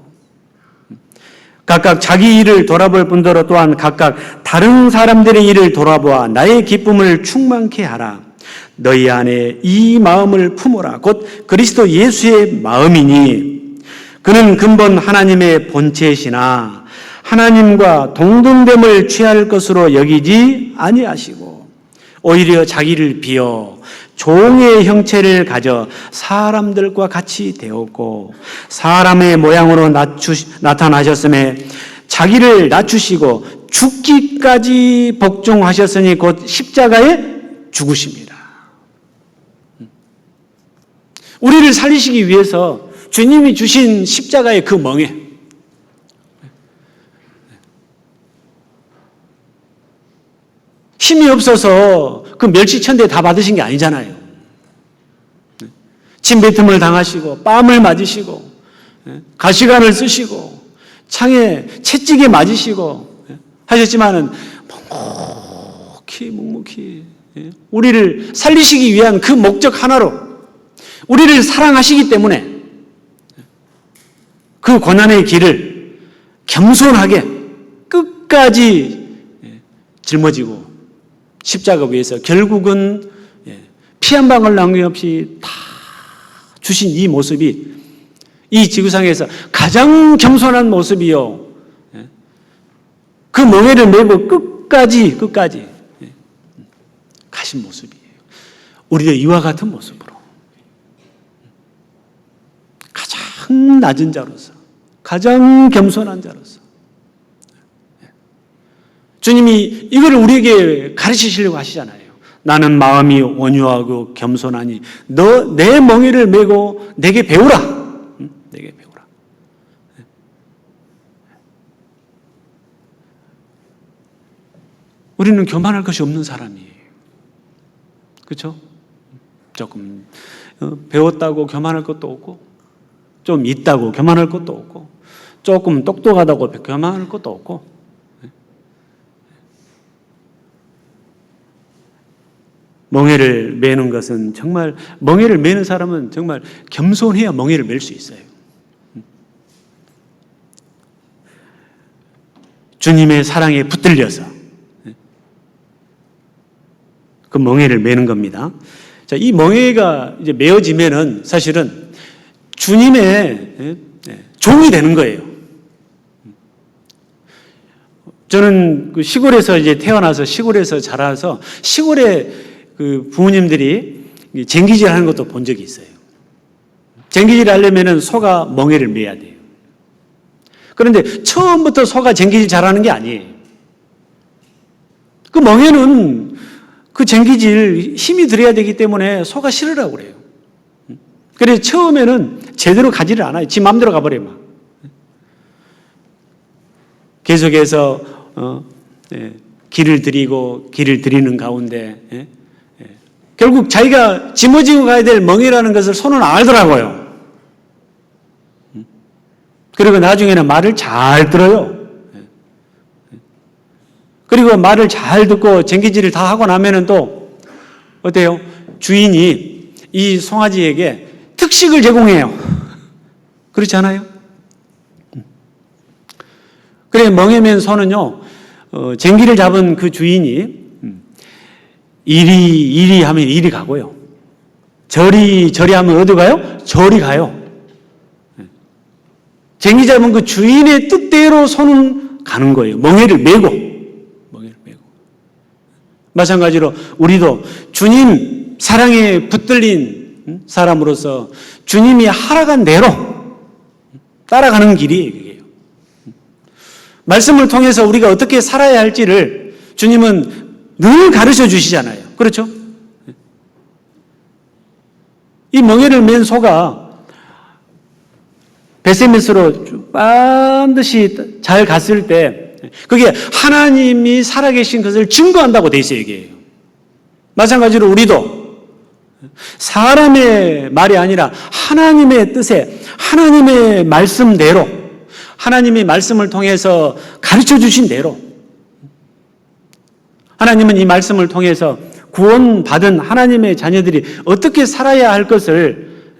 각각 자기 일을 돌아볼 뿐더러 또한 각각 다른 사람들의 일을 돌아보아 나의 기쁨을 충만케 하라. 너희 안에 이 마음을 품어라. 곧 그리스도 예수의 마음이니 그는 근본 하나님의 본체시나 하나님과 동등됨을 취할 것으로 여기지 아니하시고 오히려 자기를 비어 종의 형체를 가져 사람들과 같이 되었고 사람의 모양으로 나타나셨음에 자기를 낮추시고 죽기까지 복종하셨으니 곧 십자가에 죽으십니다. 우리를 살리시기 위해서 주님이 주신 십자가의 그 멍에 힘이 없어서 그 멸치천대 다 받으신 게 아니잖아요. 침뱉음을 당하시고 뺨을 맞으시고 가시관을 쓰시고 창에 채찍에 맞으시고 하셨지만은 묵묵히 우리를 살리시기 위한 그 목적 하나로 우리를 사랑하시기 때문에 그 고난의 길을 겸손하게 끝까지 짊어지고 십자가 위에서 결국은 피 한 방울 남김없이 다 주신 이 모습이 이 지구상에서 가장 겸손한 모습이요. 그 멍에를 메고 끝까지 가신 모습이에요. 우리도 이와 같은 모습으로 가장 낮은 자로서 가장 겸손한 자로서 주님이 이걸 우리에게 가르치시려고 하시잖아요. 나는 마음이 온유하고 겸손하니 너 내 멍에를 메고 내게 배우라. 내게 배우라. 우리는 교만할 것이 없는 사람이에요. 그렇죠? 조금 배웠다고 교만할 것도 없고 좀 있다고 교만할 것도 없고 조금 똑똑하다고 교만할 것도 없고 멍에를 매는 것은 정말 멍에를 매는 사람은 정말 겸손해야 멍에를 맬 수 있어요. 주님의 사랑에 붙들려서 그 멍에를 매는 겁니다. 자, 이 멍에가 이제 메어지면은 사실은 주님의 종이 되는 거예요. 저는 그 시골에서 이제 태어나서 시골에서 자라서 시골에 그 부모님들이 쟁기질 하는 것도 본 적이 있어요. 쟁기질 하려면은 소가 멍에를 매야 돼요. 그런데 처음부터 소가 쟁기질 잘하는 게 아니에요. 그 멍에는 그 쟁기질 힘이 들어야 되기 때문에 소가 싫으라고 그래요. 그래서 처음에는 제대로 가지를 않아요. 지 마음대로 가버려요. 막. 계속해서 길을 들이는 가운데 결국 자기가 짊어지고 가야 될 멍이라는 것을 소는 알더라고요. 그리고 나중에는 말을 잘 들어요. 그리고 말을 잘 듣고 쟁기질을 다 하고 나면은 또 어때요? 주인이 이 송아지에게 특식을 제공해요. 그렇지 않아요? 그래, 멍에 맨 소는요, 쟁기를 잡은 그 주인이 이리 하면 이리 가고요. 저리 하면 어디 가요? 저리 가요. 쟁기 잡은 그 주인의 뜻대로 소는 가는 거예요. 멍에를 메고. 마찬가지로 우리도 주님 사랑에 붙들린 사람으로서 주님이 하락한 대로 따라가는 길이에요, 이게요. 말씀을 통해서 우리가 어떻게 살아야 할지를 주님은 늘 가르쳐 주시잖아요. 그렇죠? 이 멍에를 맨 소가 베세메스로 반드시 잘 갔을 때 그게 하나님이 살아계신 것을 증거한다고 돼 있어요, 이게. 마찬가지로 우리도 사람의 말이 아니라 하나님의 뜻에, 하나님의 말씀대로, 하나님이 말씀을 통해서 가르쳐 주신 대로, 하나님은 이 말씀을 통해서 구원받은 하나님의 자녀들이 어떻게 살아야 할 것을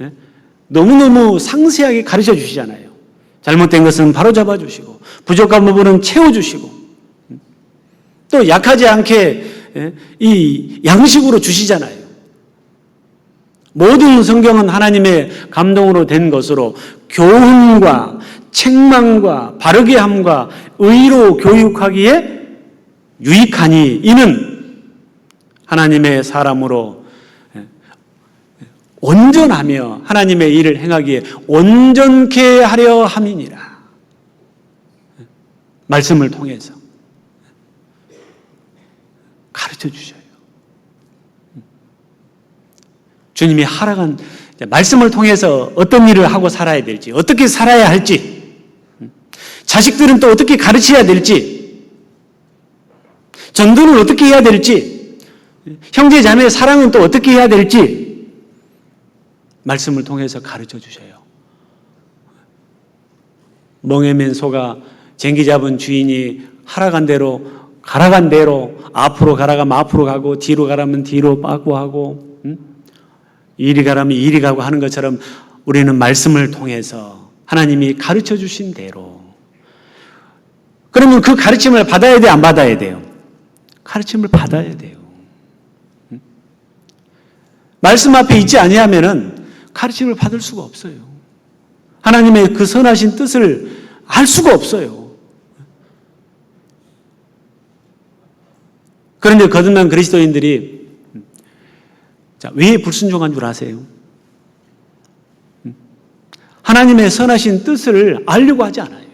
너무너무 상세하게 가르쳐 주시잖아요. 잘못된 것은 바로잡아 주시고, 부족한 부분은 채워주시고, 또 약하지 않게 이 양식으로 주시잖아요. 모든 성경은 하나님의 감동으로 된 것으로 교훈과 책망과 바르게 함과 의로 교육하기에 유익하니 이는 하나님의 사람으로 온전하며 하나님의 일을 행하기에 온전케 하려 함이니라. 말씀을 통해서 가르쳐 주셔요. 주님이 하락한 말씀을 통해서 어떤 일을 하고 살아야 될지, 어떻게 살아야 할지, 자식들은 또 어떻게 가르쳐야 될지, 전도는 어떻게 해야 될지, 형제 자매의 사랑은 또 어떻게 해야 될지 말씀을 통해서 가르쳐 주셔요. 멍에 맨 소가 쟁기 잡은 주인이 하락한 대로 가라간 대로 앞으로 가라가면 앞으로 가고 뒤로 가라면 뒤로 빠고 하고 이리 가라면 이리 가고 하는 것처럼 우리는 말씀을 통해서 하나님이 가르쳐 주신 대로, 그러면 그 가르침을 받아야 돼, 안 받아야 돼요? 가르침을 받아야 돼요. 말씀 앞에 있지 아니하면은 가르침을 받을 수가 없어요. 하나님의 그 선하신 뜻을 알 수가 없어요. 그런데 거듭난 그리스도인들이 왜 불순종한 줄 아세요? 하나님의 선하신 뜻을 알려고 하지 않아요.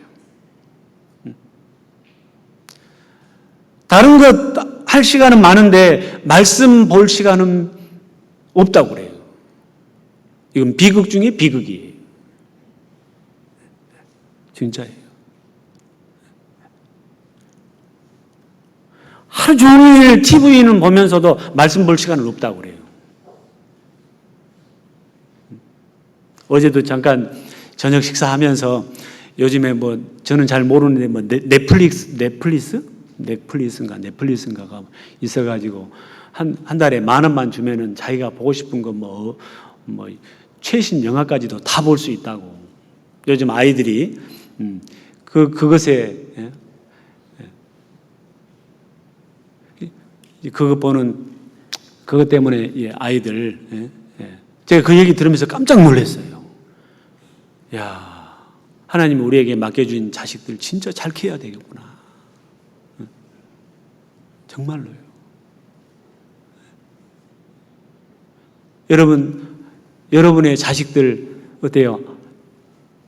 다른 것 할 시간은 많은데 말씀 볼 시간은 없다고 그래요. 이건 비극 중에 비극이에요. 진짜예요. 하루 종일 TV는 보면서도 말씀 볼 시간은 없다고 그래요. 어제도 잠깐 저녁 식사하면서 요즘에 저는 잘 모르는데 넷플릭스인가가 있어가지고 한 달에 10,000원만 주면은 자기가 보고 싶은 거 최신 영화까지도 다 볼 수 있다고. 요즘 아이들이 그것에 그것 때문에 아이들 제가 그 얘기 들으면서 깜짝 놀랐어요. 야, 하나님이 우리에게 맡겨준 자식들 진짜 잘 키워야 되겠구나. 정말로요. 여러분의 자식들 어때요?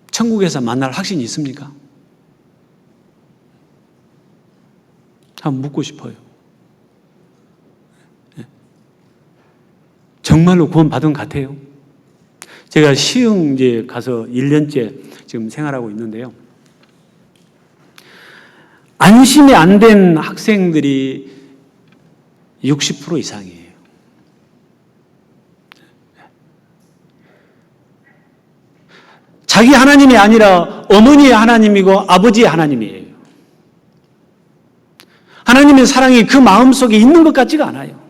천국에서 만날 확신이 있습니까? 한번 묻고 싶어요. 정말로 구원받은 것 같아요. 제가 시흥 이제 가서 1년째 지금 생활하고 있는데요. 안심이 안 된 학생들이 60% 이상이에요. 자기 하나님이 아니라 어머니의 하나님이고 아버지의 하나님이에요. 하나님의 사랑이 그 마음속에 있는 것 같지가 않아요.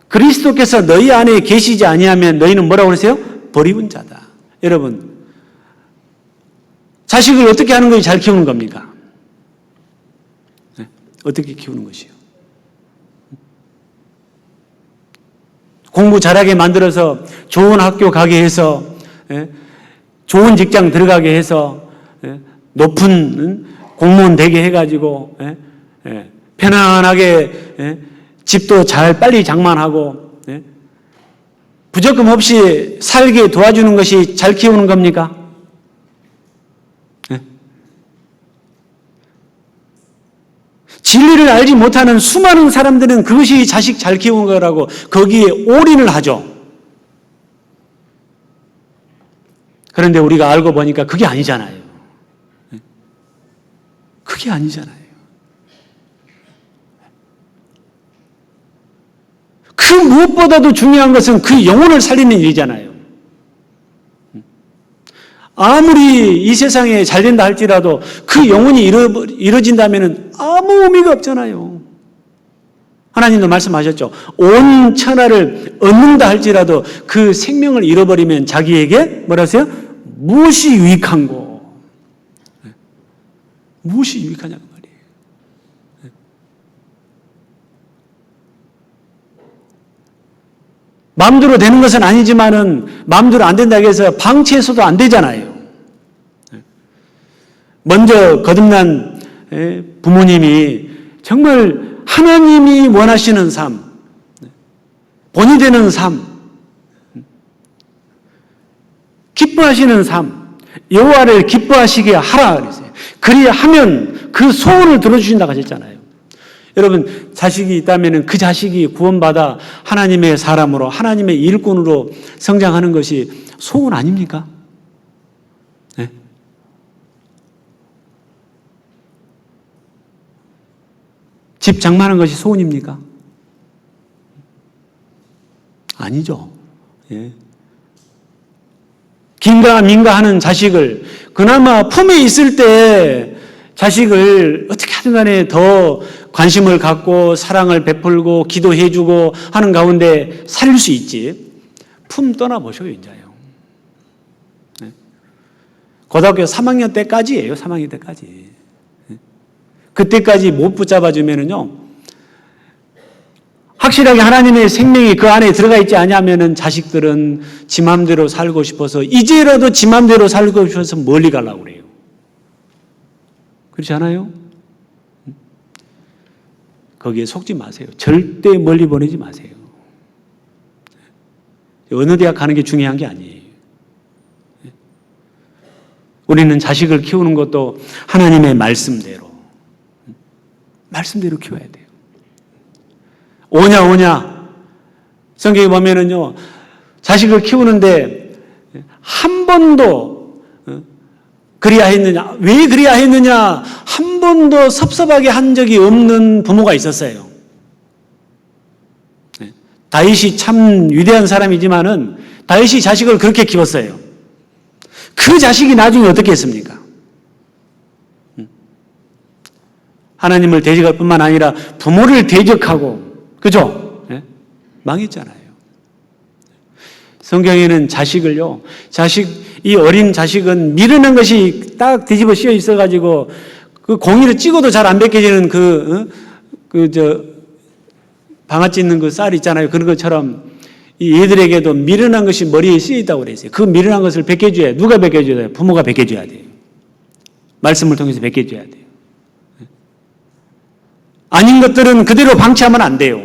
그리스도께서 너희 안에 계시지 아니하면 너희는 뭐라고 그러세요? 버리운 자다. 여러분, 자식을 어떻게 하는 것이 잘 키우는 겁니까? 네? 어떻게 키우는 것이요? 공부 잘하게 만들어서 좋은 학교 가게 해서, 좋은 직장 들어가게 해서, 높은 공무원 되게 해가지고, 편안하게 집도 잘 빨리 장만하고, 부적금 없이 살게 도와주는 것이 잘 키우는 겁니까? 진리를 알지 못하는 수많은 사람들은 그것이 자식 잘 키우는 거라고 거기에 올인을 하죠. 그런데 우리가 알고 보니까 그게 아니잖아요. 그게 아니잖아요. 그 무엇보다도 중요한 것은 그 영혼을 살리는 일이잖아요. 아무리 이 세상에 잘 된다 할지라도 그 영혼이 이루어진다면 아무 의미가 없잖아요. 하나님도 말씀하셨죠. 온 천하를 얻는다 할지라도 그 생명을 잃어버리면 자기에게 뭐라 하세요? 무엇이 유익한고? 무엇이 유익하냐고 말이에요. 마음대로 되는 것은 아니지만은 마음대로 안 된다고 해서 방치해서도 안 되잖아요. 먼저 거듭난 부모님이 정말 하나님이 원하시는 삶, 본이 되는 삶, 기뻐하시는 삶, 여호와를 기뻐하시게 하라 그랬어요. 그리야 하면 그 소원을 들어주신다고 하셨잖아요. 여러분, 자식이 있다면 그 자식이 구원받아 하나님의 사람으로, 하나님의 일꾼으로 성장하는 것이 소원 아닙니까? 네? 집 장만하는 것이 소원입니까? 아니죠. 예. 긴가 민가 하는 자식을 그나마 품에 있을 때 자식을 어떻게 하든 간에 더 관심을 갖고 사랑을 베풀고 기도해주고 하는 가운데 살릴 수 있지. 품 떠나보셔요, 이제요. 네. 고등학교 3학년 때까지예요, 3학년 때까지. 네. 그때까지 못 붙잡아주면은요, 확실하게 하나님의 생명이 그 안에 들어가 있지 않냐면은 자식들은 지 맘대로 살고 싶어서, 이제라도 지 맘대로 살고 싶어서 멀리 가려고 그래요. 그렇지 않아요? 거기에 속지 마세요. 절대 멀리 보내지 마세요. 어느 대학 가는 게 중요한 게 아니에요. 우리는 자식을 키우는 것도 하나님의 말씀대로 키워야 돼요. 오냐. 성경에 보면은요, 자식을 키우는데 한 번도 그리야 했느냐, 왜 그리야 했느냐, 한 번도 섭섭하게 한 적이 없는 부모가 있었어요. 다윗이 참 위대한 사람이지만은 다윗이 자식을 그렇게 키웠어요. 그 자식이 나중에 어떻게 했습니까? 하나님을 대적할 뿐만 아니라 부모를 대적하고, 그죠? 망했잖아요. 성경에는 자식을요, 이 어린 자식은 미르는 것이 딱 뒤집어 씌어 있어가지고, 그 공이를 찍어도 잘 안 벗겨지는 방아 찢는 그 쌀 있잖아요. 그런 것처럼 이 얘들에게도 미련한 것이 머리에 씌어 있다고 그랬어요. 그 미련한 것을 벗겨줘야, 누가 벗겨줘야 돼요? 부모가 벗겨줘야 돼요. 말씀을 통해서 벗겨줘야 돼요. 아닌 것들은 그대로 방치하면 안 돼요.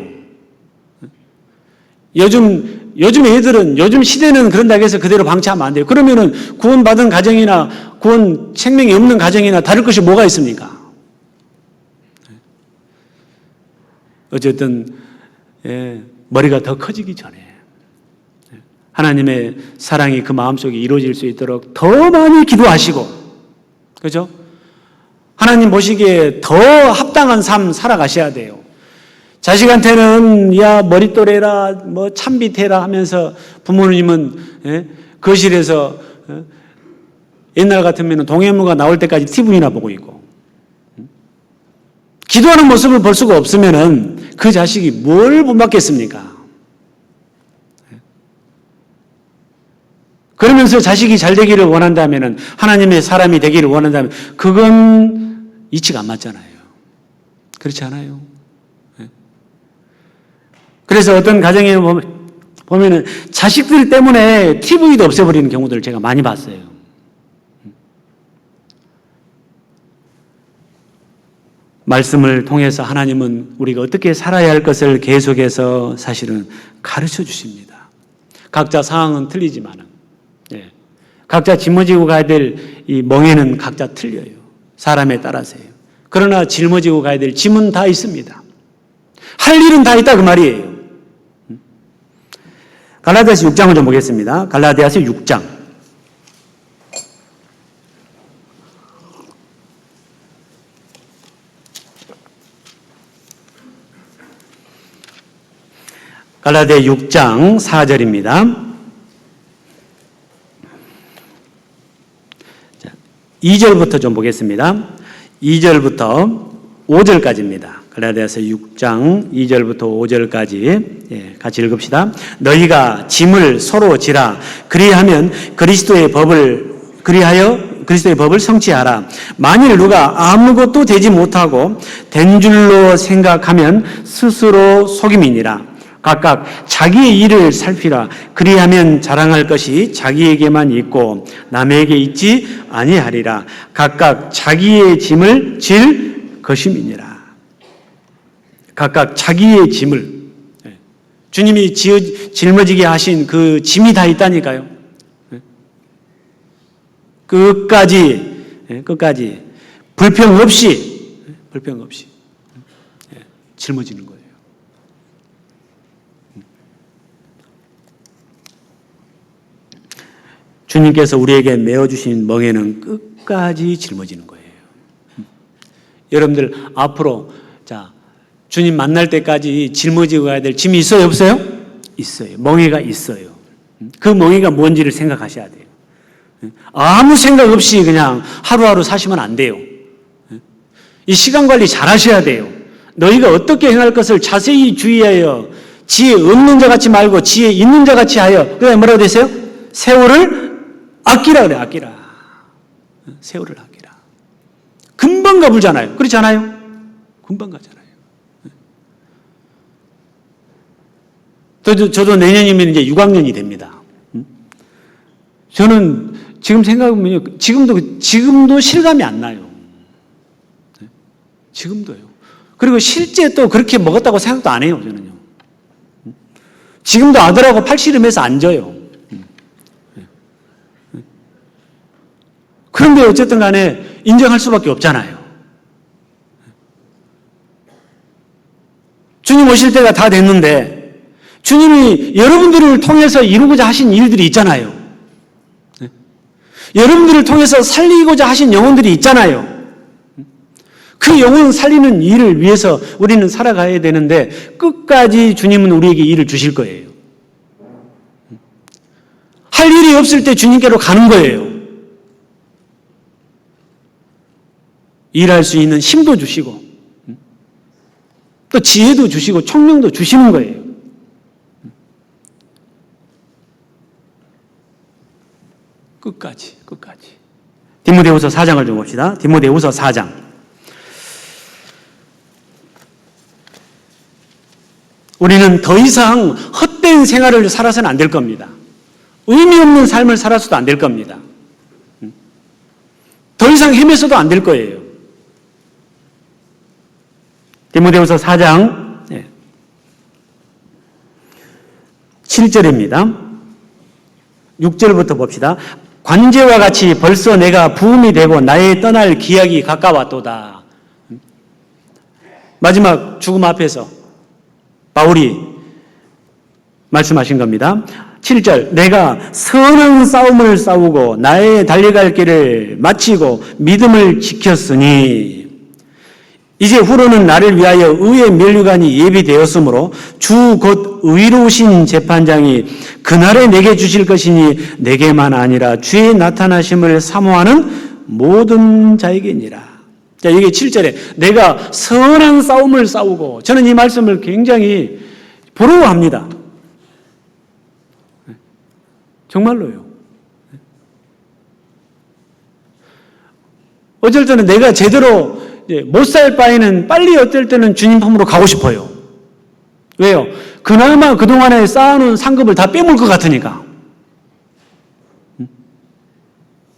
요즘 애들은, 요즘 시대는 그런다고 해서 그대로 방치하면 안 돼요. 그러면은 구원받은 가정이나 구원 생명이 없는 가정이나 다를 것이 뭐가 있습니까? 어쨌든 머리가 더 커지기 전에 하나님의 사랑이 그 마음속에 이루어질 수 있도록 더 많이 기도하시고, 그죠? 하나님 보시기에 더 합당한 삶 살아가셔야 돼요. 자식한테는 야 머릿도래라 뭐 참빗해라 하면서 부모님은 거실에서 옛날 같으면 동해무가 나올 때까지 TV나 보고 있고, 기도하는 모습을 볼 수가 없으면 그 자식이 뭘 본받겠습니까? 그러면서 자식이 잘 되기를 원한다면, 하나님의 사람이 되기를 원한다면 그건 이치가 안 맞잖아요. 그렇지 않아요? 그래서 어떤 가정에 보면은 자식들 때문에 TV도 없애버리는 경우들을 제가 많이 봤어요. 말씀을 통해서 하나님은 우리가 어떻게 살아야 할 것을 계속해서 사실은 가르쳐 주십니다. 각자 상황은 틀리지만은, 각자 짊어지고 가야 될 이 멍에는 각자 틀려요. 사람에 따라서요. 그러나 짊어지고 가야 될 짐은 다 있습니다. 할 일은 다 있다 그 말이에요. 갈라디아서 6장을 좀 보겠습니다. 갈라디아서 6장. 갈라디아 6장 4절입니다. 2절부터 좀 보겠습니다. 2절부터 5절까지입니다. 갈라디아서 6장 2절부터 5절까지 같이 읽읍시다. 너희가 짐을 서로 지라. 그리하여 그리스도의 법을 성취하라. 만일 누가 아무것도 되지 못하고 된 줄로 생각하면 스스로 속임이니라. 각각 자기의 일을 살피라. 그리하면 자랑할 것이 자기에게만 있고 남에게 있지 아니하리라. 각각 자기의 짐을 질 것임이니라. 각각 자기의 짐을, 주님이 짊어지게 하신 그 짐이 다 있다니까요. 끝까지 불평 없이 짊어지는 거예요. 주님께서 우리에게 메어주신 멍에는 끝까지 짊어지는 거예요. 여러분들 앞으로 주님 만날 때까지 짊어지고 가야 될 짐이 있어요, 없어요? 있어요. 멍에가 있어요. 그 멍에가 뭔지를 생각하셔야 돼요. 아무 생각 없이 그냥 하루하루 사시면 안 돼요. 이 시간 관리 잘 하셔야 돼요. 너희가 어떻게 행할 것을 자세히 주의하여 지혜 없는 자 같이 말고 지혜 있는 자 같이 하여. 그다음에 뭐라고 되세요? 세월을 아끼라 그래, 아끼라. 세월을 아끼라. 금방 가불잖아요. 그렇지 않아요? 금방 가잖아요. 저도 내년이면 이제 6학년이 됩니다. 저는 지금 생각해보면 지금도 실감이 안 나요. 지금도요. 그리고 실제 또 그렇게 먹었다고 생각도 안 해요, 저는요. 지금도 아들하고 팔씨름해서 앉아요. 그런데 어쨌든 간에 인정할 수밖에 없잖아요. 주님 오실 때가 다 됐는데 주님이 여러분들을 통해서 이루고자 하신 일들이 있잖아요. 여러분들을 통해서 살리고자 하신 영혼들이 있잖아요. 그 영혼 살리는 일을 위해서 우리는 살아가야 되는데 끝까지 주님은 우리에게 일을 주실 거예요. 할 일이 없을 때 주님께로 가는 거예요. 일할 수 있는 힘도 주시고 또 지혜도 주시고 총명도 주시는 거예요. 끝까지. 디모데후서 4장을 좀 봅시다. 디모데후서 4장. 우리는 더 이상 헛된 생활을 살아서는 안 될 겁니다. 의미 없는 삶을 살아서도 안 될 겁니다. 더 이상 헤매서도 안 될 거예요. 디모데후서 4장 7절입니다. 6절부터 봅시다. 관제와 같이 벌써 내가 부음이 되고 나의 떠날 기약이 가까웠도다. 마지막 죽음 앞에서 바울이 말씀하신 겁니다. 7절 내가 선한 싸움을 싸우고 나의 달려갈 길을 마치고 믿음을 지켰으니 이제 후로는 나를 위하여 의의 면류관이 예비되었으므로 주 곧 의로우신 재판장이 그날에 내게 주실 것이니 내게만 아니라 주의 나타나심을 사모하는 모든 자에게니라. 자, 여기 7절에 내가 선한 싸움을 싸우고, 저는 이 말씀을 굉장히 부러워합니다. 정말로요. 어쩔 때는 내가 제대로 못 살 바에는 빨리 어떨 때는 주님 품으로 가고 싶어요. 왜요? 그나마 그동안에 쌓아놓은 상급을 다 빼물 것 같으니까.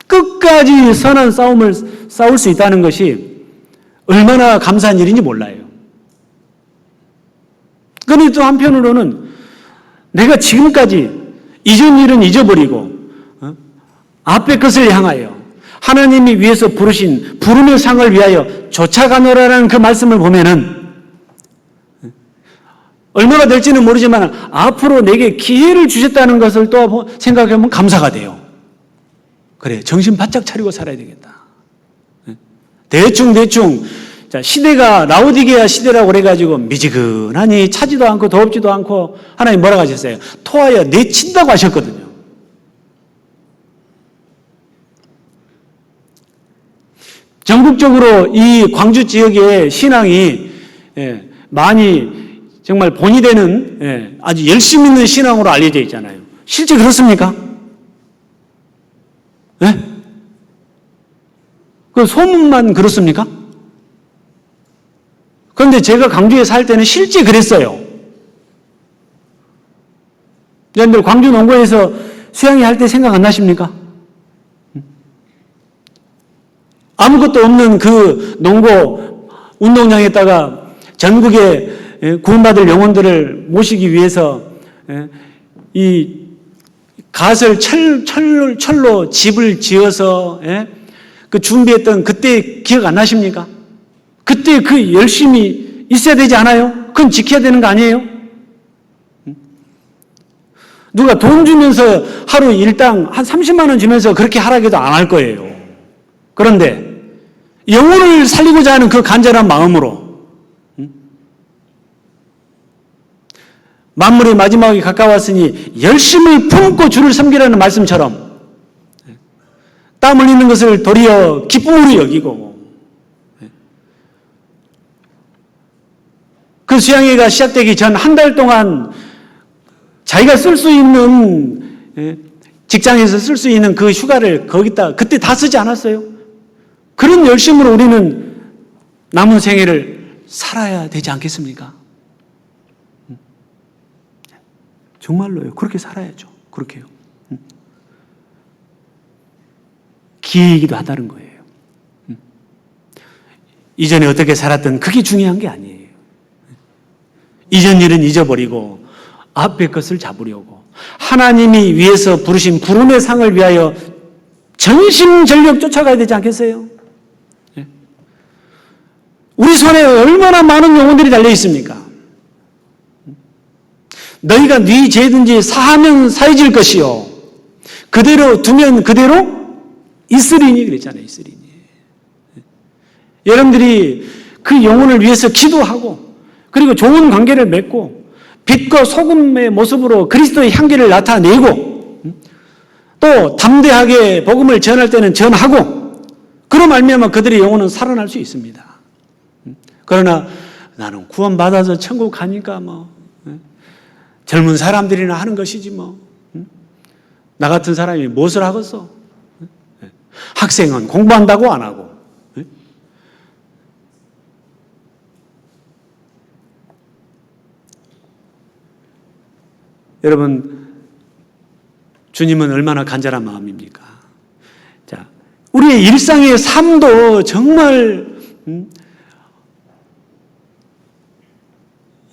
끝까지 선한 싸움을 싸울 수 있다는 것이 얼마나 감사한 일인지 몰라요. 그런데 또 한편으로는 내가 지금까지 이전 일은 잊어버리고 앞의 것을 향하여 하나님이 위해서 부르신 부름의 상을 위하여 쫓아가노라는 그 말씀을 보면은 얼마나 될지는 모르지만 앞으로 내게 기회를 주셨다는 것을 또 생각해보면 감사가 돼요. 그래, 정신 바짝 차리고 살아야 되겠다. 대충 자, 시대가 라오디게아 시대라고 그래가지고 미지근하니 차지도 않고 더웁지도 않고 하나님 뭐라고 하셨어요? 토하여 내친다고 하셨거든요. 전국적으로 이 광주 지역의 신앙이 많이 정말 본이 되는 아주 열심 있는 신앙으로 알려져 있잖아요. 실제 그렇습니까? 네? 그 소문만 그렇습니까? 그런데 제가 광주에 살 때는 실제 그랬어요. 여러분들 광주 농구에서 수양이 할 때 생각 안 나십니까? 아무것도 없는 그 농구 운동장에다가 전국에 구원받을 영혼들을 모시기 위해서 이 갓을 철로 집을 지어서 그 준비했던 그때 기억 안 나십니까? 그때 그 열심히 있어야 되지 않아요? 그건 지켜야 되는 거 아니에요? 누가 돈 주면서 하루 일당 한 30만 원 주면서 그렇게 하라고 해도 안 할 거예요. 그런데 영혼을 살리고자 하는 그 간절한 마음으로 만물의 마지막이 가까웠으니 열심히 품고 주를 섬기라는 말씀처럼 땀 흘리는 것을 도리어 기쁨으로 여기고 그 수양회가 시작되기 전 한 달 동안 자기가 쓸 수 있는 직장에서 쓸 수 있는 그 휴가를 거기다 그때 다 쓰지 않았어요? 그런 열심으로 우리는 남은 생애를 살아야 되지 않겠습니까? 정말로요. 그렇게 살아야죠. 그렇게요. 기회이기도 하다는 거예요. 이전에 어떻게 살았든 그게 중요한 게 아니에요. 이전 일은 잊어버리고 앞의 것을 잡으려고 하나님이 위해서 부르신 부름의 상을 위하여 전심전력 쫓아가야 되지 않겠어요? 우리 손에 얼마나 많은 영혼들이 달려 있습니까? 너희가 네 죄든지 사하면 사해질 것이요 그대로 두면 그대로 있으리니 그랬잖아요. 있으리니. 여러분들이 그 영혼을 위해서 기도하고 그리고 좋은 관계를 맺고 빛과 소금의 모습으로 그리스도의 향기를 나타내고 또 담대하게 복음을 전할 때는 전하고 그로 말미암아 그들의 영혼은 살아날 수 있습니다. 그러나 나는 구원받아서 천국 가니까 젊은 사람들이나 하는 것이지 나 같은 사람이 무엇을 하겠어? 학생은 공부한다고 안 하고 여러분 주님은 얼마나 간절한 마음입니까? 자, 우리의 일상의 삶도 정말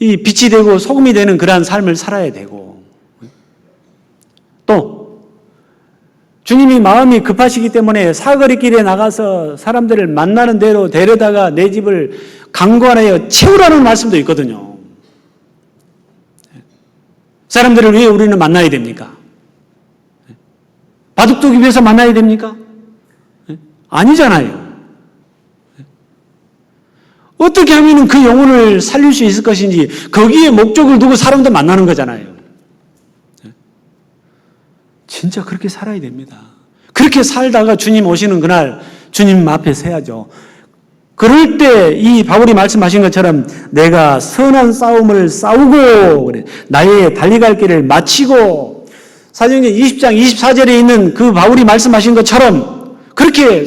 이 빛이 되고 소금이 되는 그러한 삶을 살아야 되고 또 주님이 마음이 급하시기 때문에 사거리 길에 나가서 사람들을 만나는 대로 데려다가 내 집을 강권하여 채우라는 말씀도 있거든요. 사람들을 왜 우리는 만나야 됩니까? 바둑두기 위해서 만나야 됩니까? 아니잖아요. 어떻게 하면 그 영혼을 살릴 수 있을 것인지 거기에 목적을 두고 사람도 만나는 거잖아요. 진짜 그렇게 살아야 됩니다. 그렇게 살다가 주님 오시는 그날 주님 앞에 서야죠. 그럴 때 이 바울이 말씀하신 것처럼 내가 선한 싸움을 싸우고 그래. 나의 달려갈 길을 마치고 사도행전 20장 24절에 있는 그 바울이 말씀하신 것처럼 그렇게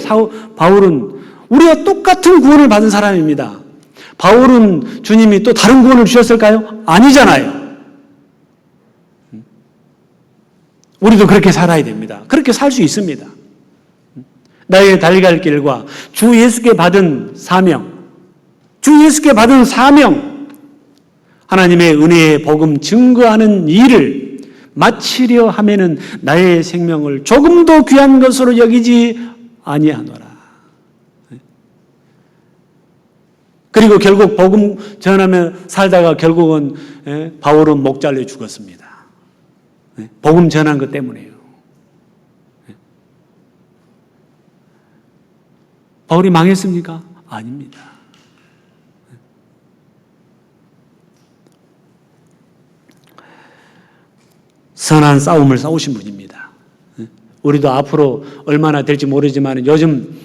바울은 우리가 똑같은 구원을 받은 사람입니다. 바울은 주님이 또 다른 구원을 주셨을까요? 아니잖아요. 우리도 그렇게 살아야 됩니다. 그렇게 살 수 있습니다. 나의 달려갈 길과 주 예수께 받은 사명, 주 예수께 받은 사명, 하나님의 은혜의 복음 증거하는 일을 마치려 하면은 나의 생명을 조금도 귀한 것으로 여기지 아니하노라. 그리고 결국 복음 전하며 살다가 결국은 바울은 목 잘려 죽었습니다. 복음 전한 것 때문에요. 바울이 망했습니까? 아닙니다. 선한 싸움을 싸우신 분입니다. 우리도 앞으로 얼마나 될지 모르지만 요즘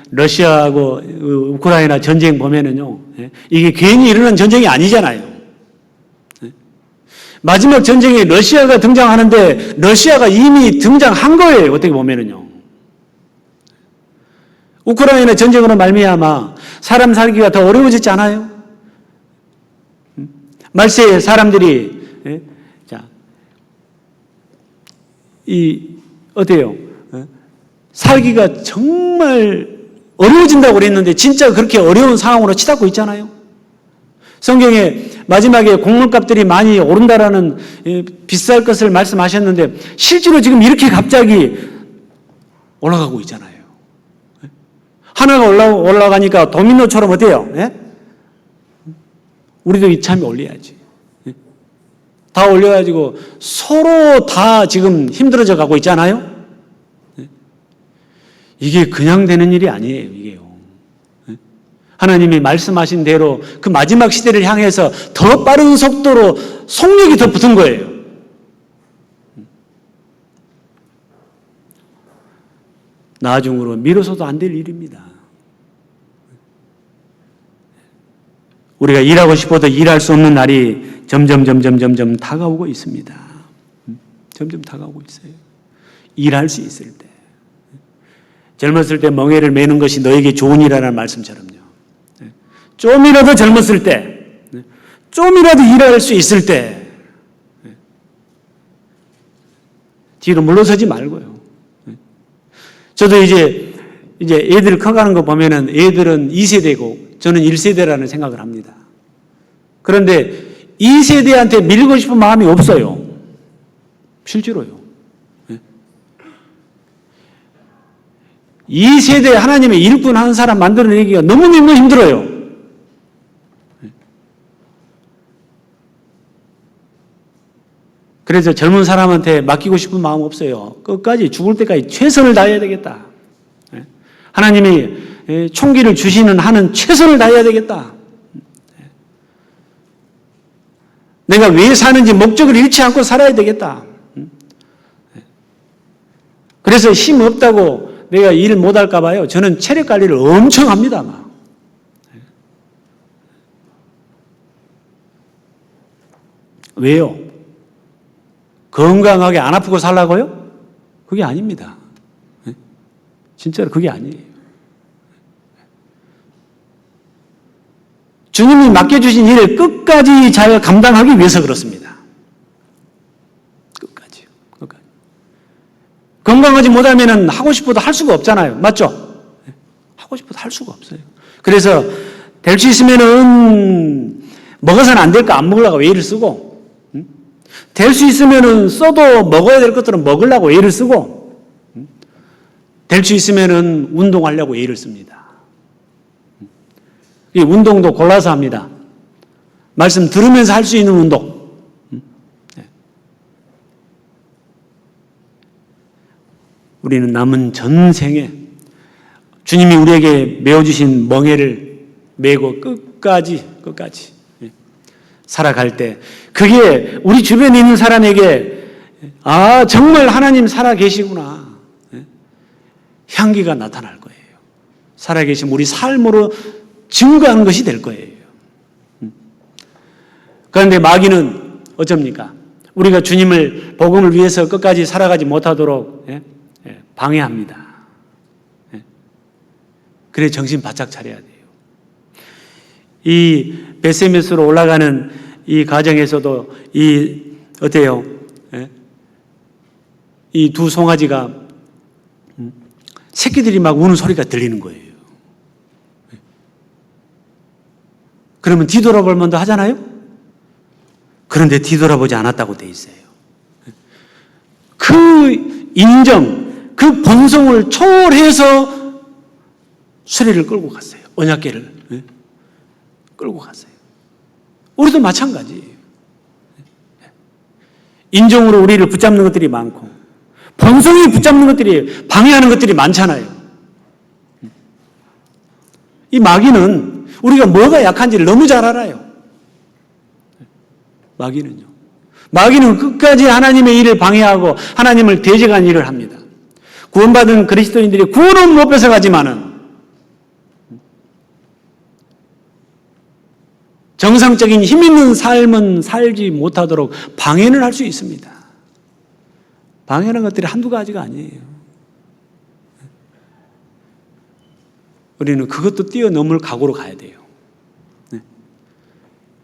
러시아하고 우크라이나 전쟁 보면은요, 이게 괜히 일어난 전쟁이 아니잖아요. 마지막 전쟁에 러시아가 등장하는데 러시아가 이미 등장한 거예요. 어떻게 보면은요. 우크라이나 전쟁으로 말미암아 사람 살기가 더 어려워졌지 않아요? 말세에 사람들이 어때요? 살기가 정말 어려워진다고 그랬는데 진짜 그렇게 어려운 상황으로 치닫고 있잖아요. 성경에 마지막에 곡물값들이 많이 오른다라는 비쌀 것을 말씀하셨는데 실제로 지금 이렇게 갑자기 올라가고 있잖아요. 하나가 올라가니까 도미노처럼 어때요? 우리도 이참에 올려야지. 다 올려가지고 서로 다 지금 힘들어져 가고 있잖아요. 이게 그냥 되는 일이 아니에요. 이게요. 하나님이 말씀하신 대로 그 마지막 시대를 향해서 더 빠른 속도로 속력이 더 붙은 거예요. 나중으로 미뤄서도 안 될 일입니다. 우리가 일하고 싶어도 일할 수 없는 날이 점점 다가오고 있습니다. 점점 다가오고 있어요. 일할 수 있을 때. 젊었을 때 멍에를 매는 것이 너에게 좋은 일이라는 말씀처럼요. 좀이라도 젊었을 때, 좀이라도 일할 수 있을 때, 뒤로 물러서지 말고요. 저도 이제 애들 커가는 거 보면은 애들은 2세대고 저는 1세대라는 생각을 합니다. 그런데 2세대한테 밀고 싶은 마음이 없어요. 실제로요. 2세대 하나님의 일꾼 한 사람 만들어내기가 너무너무 힘들어요. 그래서 젊은 사람한테 맡기고 싶은 마음 없어요. 끝까지 죽을 때까지 최선을 다해야 되겠다. 하나님이 총기를 주시는 한은 최선을 다해야 되겠다. 내가 왜 사는지 목적을 잃지 않고 살아야 되겠다. 그래서 힘 없다고 내가 일 못할까 봐요. 저는 체력 관리를 엄청 합니다. 막. 왜요? 건강하게 안 아프고 살라고요? 그게 아닙니다. 진짜로 그게 아니에요. 주님이 맡겨주신 일을 끝까지 잘 감당하기 위해서 그렇습니다. 끝까지요. 끝까지. 건강하지 못하면 하고 싶어도 할 수가 없잖아요. 맞죠? 하고 싶어도 할 수가 없어요. 그래서 될 수 있으면은 먹어서는 안 될까 안 먹으려고 외를 쓰고, 될 수 있으면은 써도 먹어야 될 것들은 먹으려고 애를 쓰고, 될 수 있으면은 운동하려고 애를 씁니다. 이 운동도 골라서 합니다. 말씀 들으면서 할 수 있는 운동. 우리는 남은 전생에 주님이 우리에게 메어주신 멍에를 메고 끝까지 살아갈 때 그게 우리 주변에 있는 사람에게 정말 하나님 살아 계시구나 향기가 나타날 거예요. 살아 계신 우리 삶으로 증거하는 것이 될 거예요. 그런데 마귀는 어쩝니까? 우리가 주님을 복음을 위해서 끝까지 살아가지 못하도록 방해합니다. 그래 정신 바짝 차려야 돼요. 이 베세메스로 올라가는 이 과정에서도 어때요? 이 두 송아지가 새끼들이 막 우는 소리가 들리는 거예요. 그러면 뒤돌아볼 만도 하잖아요? 그런데 뒤돌아보지 않았다고 돼 있어요. 그 인정, 그 본성을 초월해서 수레를 끌고 갔어요. 언약궤를 끌고 갔어요. 우리도 마찬가지예요. 인정으로 우리를 붙잡는 것들이 많고 본성이 붙잡는 것들이 방해하는 것들이 많잖아요. 이 마귀는 우리가 뭐가 약한지를 너무 잘 알아요. 마귀는 끝까지 하나님의 일을 방해하고 하나님을 대적한 일을 합니다. 구원받은 그리스도인들이 구원은 못 뺏어가지만은 정상적인 힘 있는 삶은 살지 못하도록 방해는 할 수 있습니다. 방해하는 것들이 한두 가지가 아니에요. 우리는 그것도 뛰어넘을 각오로 가야 돼요.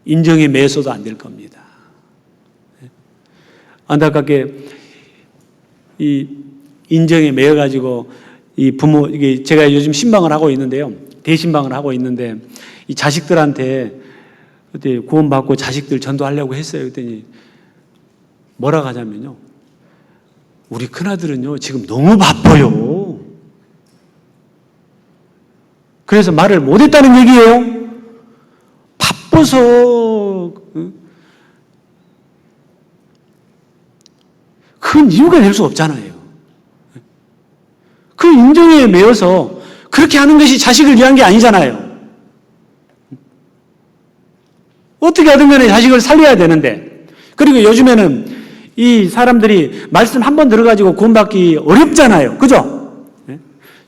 인정에 매서도 안 될 겁니다. 안타깝게 이 인정에 매여가지고 이 부모, 이게 제가 요즘 신방을 하고 있는데요. 대신방을 하고 있는데 이 자식들한테 그때 구원받고 자식들 전도하려고 했어요. 그랬더니 뭐라고 하냐면요. 우리 큰아들은요, 지금 너무 바빠요. 그래서 말을 못했다는 얘기예요. 바빠서 큰 이유가 될 수 없잖아요. 그 인정에 매여서 그렇게 하는 것이 자식을 위한 게 아니잖아요. 어떻게 하든 간에 자식을 살려야 되는데, 그리고 요즘에는 이 사람들이 말씀 한 번 들어가지고 구원받기 어렵잖아요. 그죠?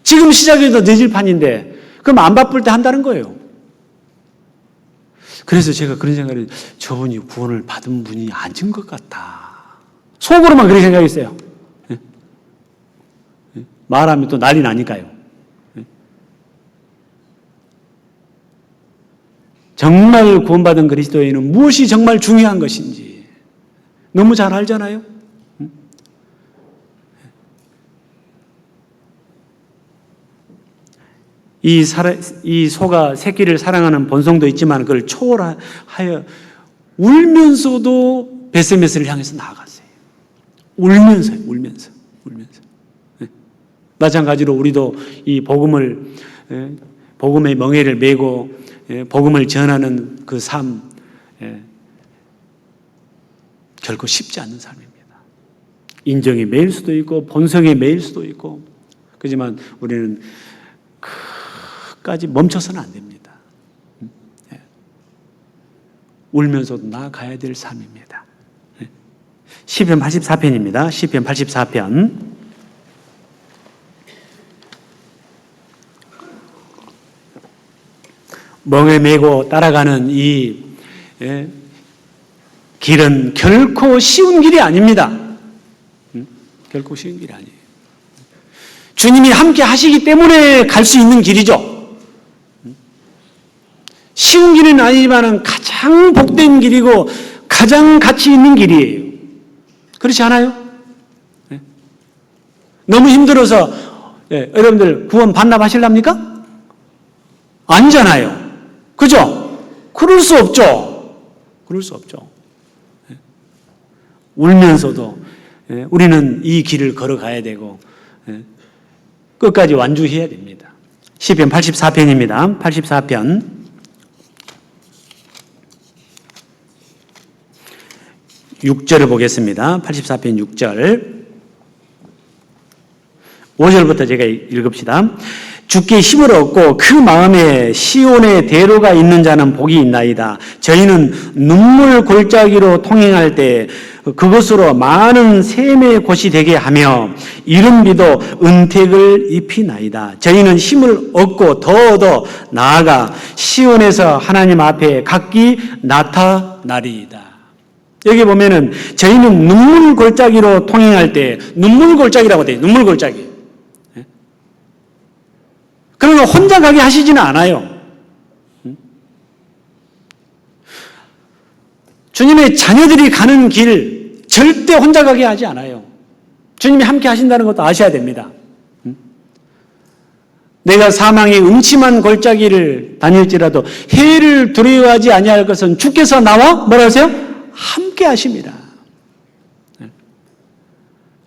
지금 시작해도 늦을 판인데, 그럼 안 바쁠 때 한다는 거예요. 그래서 제가 그런 생각을 해요. 저분이 구원을 받은 분이 아닌 것 같다. 속으로만 그렇게 생각했어요. 말하면 또 난리 나니까요. 정말 구원받은 그리스도인은 무엇이 정말 중요한 것인지 너무 잘 알잖아요. 이 소가 새끼를 사랑하는 본성도 있지만 그걸 초월하여 울면서도 베세메스를 향해서 나아갔어요. 울면서요. 마찬가지로 우리도 이 복음의 멍에를 메고 복음을 전하는 그 삶, 결코 쉽지 않은 삶입니다. 인정에 매일 수도 있고 본성에 매일 수도 있고, 그렇지만 우리는 끝까지 멈춰서는 안 됩니다. 울면서도 나아가야 될 삶입니다. 시편 84편입니다. 시편 84편. 멍에 메고 따라가는 이 길은 결코 쉬운 길이 아닙니다. 결코 쉬운 길이 아니에요. 주님이 함께 하시기 때문에 갈 수 있는 길이죠. 쉬운 길은 아니지만 가장 복된 길이고 가장 가치 있는 길이에요. 그렇지 않아요? 너무 힘들어서 여러분들 구원 반납하실랍니까? 아니잖아요. 그죠? 그럴 수 없죠. 울면서도 우리는 이 길을 걸어가야 되고 끝까지 완주해야 됩니다. 시편 84편입니다. 84편 6절을 보겠습니다. 84편 6절 5절부터 제가 읽읍시다. 주께 힘을 얻고 그 마음에 시온의 대로가 있는 자는 복이 있나이다. 저희는 눈물 골짜기로 통행할 때 그것으로 많은 샘의 곳이 되게 하며 이른 비도 은택을 입히나이다. 저희는 힘을 얻고 더 나아가 시온에서 하나님 앞에 각기 나타나리이다. 여기 보면은 저희는 눈물 골짜기로 통행할 때 눈물 골짜기라고 돼요. 눈물 골짜기. 그러면 혼자 가게 하시지는 않아요. 주님의 자녀들이 가는 길 절대 혼자 가게 하지 않아요. 주님이 함께 하신다는 것도 아셔야 됩니다. 내가 사망의 음침한 골짜기를 다닐지라도 해를 두려워하지 아니할 것은 주께서 나와 뭐라 하세요? 함께 하십니다.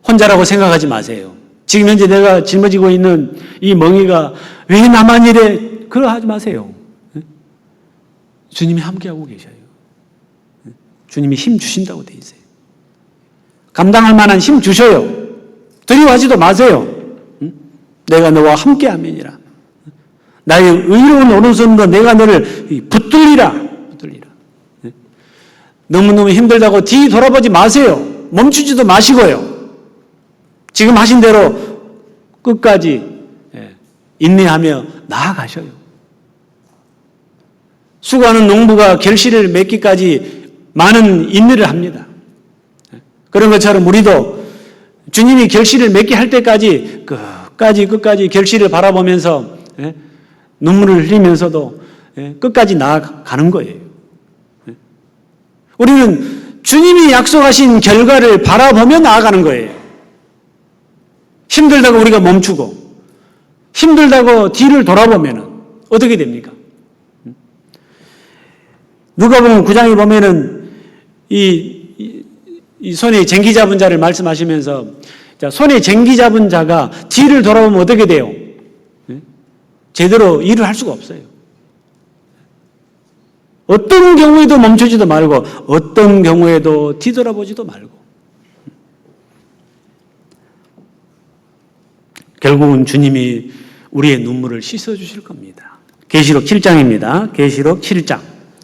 혼자라고 생각하지 마세요. 지금 현재 내가 짊어지고 있는 이 멍이가 왜 나만 이래? 그러 하지 마세요. 주님이 함께하고 계셔요. 주님이 힘 주신다고 돼 있어요. 감당할 만한 힘 주셔요. 두려워하지도 마세요. 내가 너와 함께함이니라. 나의 의로운 오른손으로 내가 너를 붙들리라. 너무너무 힘들다고 뒤 돌아보지 마세요. 멈추지도 마시고요. 지금 하신 대로 끝까지 인내하며 나아가셔요. 수고하는 농부가 결실을 맺기까지 많은 인내를 합니다. 그런 것처럼 우리도 주님이 결실을 맺게 할 때까지 끝까지 결실을 바라보면서 눈물을 흘리면서도 끝까지 나아가는 거예요. 우리는 주님이 약속하신 결과를 바라보며 나아가는 거예요. 힘들다고 우리가 멈추고 힘들다고 뒤를 돌아보면 어떻게 됩니까? 누가복음 9장에 보면은 이 손에 쟁기 잡은 자를 말씀하시면서 손에 쟁기 잡은 자가 뒤를 돌아보면 어떻게 돼요? 제대로 일을 할 수가 없어요. 어떤 경우에도 멈추지도 말고 어떤 경우에도 뒤돌아보지도 말고 결국은 주님이 우리의 눈물을 씻어주실 겁니다. 계시록 7장입니다. 계시록 7장.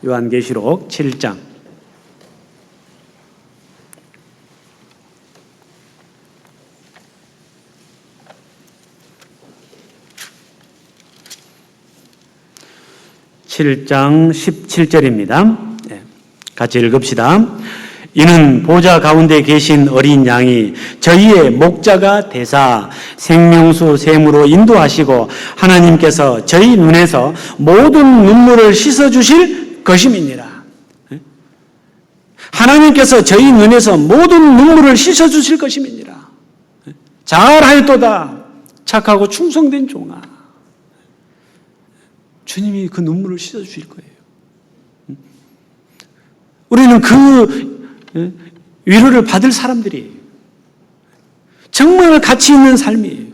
요한계시록 7장. (7장) 17절입니다. 같이 읽읍시다. 이는 보좌 가운데 계신 어린 양이 저희의 목자가 되사 생명수 샘으로 인도하시고 하나님께서 저희 눈에서 모든 눈물을 씻어주실 것임이니라. 하나님께서 저희 눈에서 모든 눈물을 씻어주실 것임이니라. 잘하였도다 착하고 충성된 종아. 주님이 그 눈물을 씻어주실 거예요. 우리는 그 위로를 받을 사람들이에요. 정말 가치 있는 삶이에요.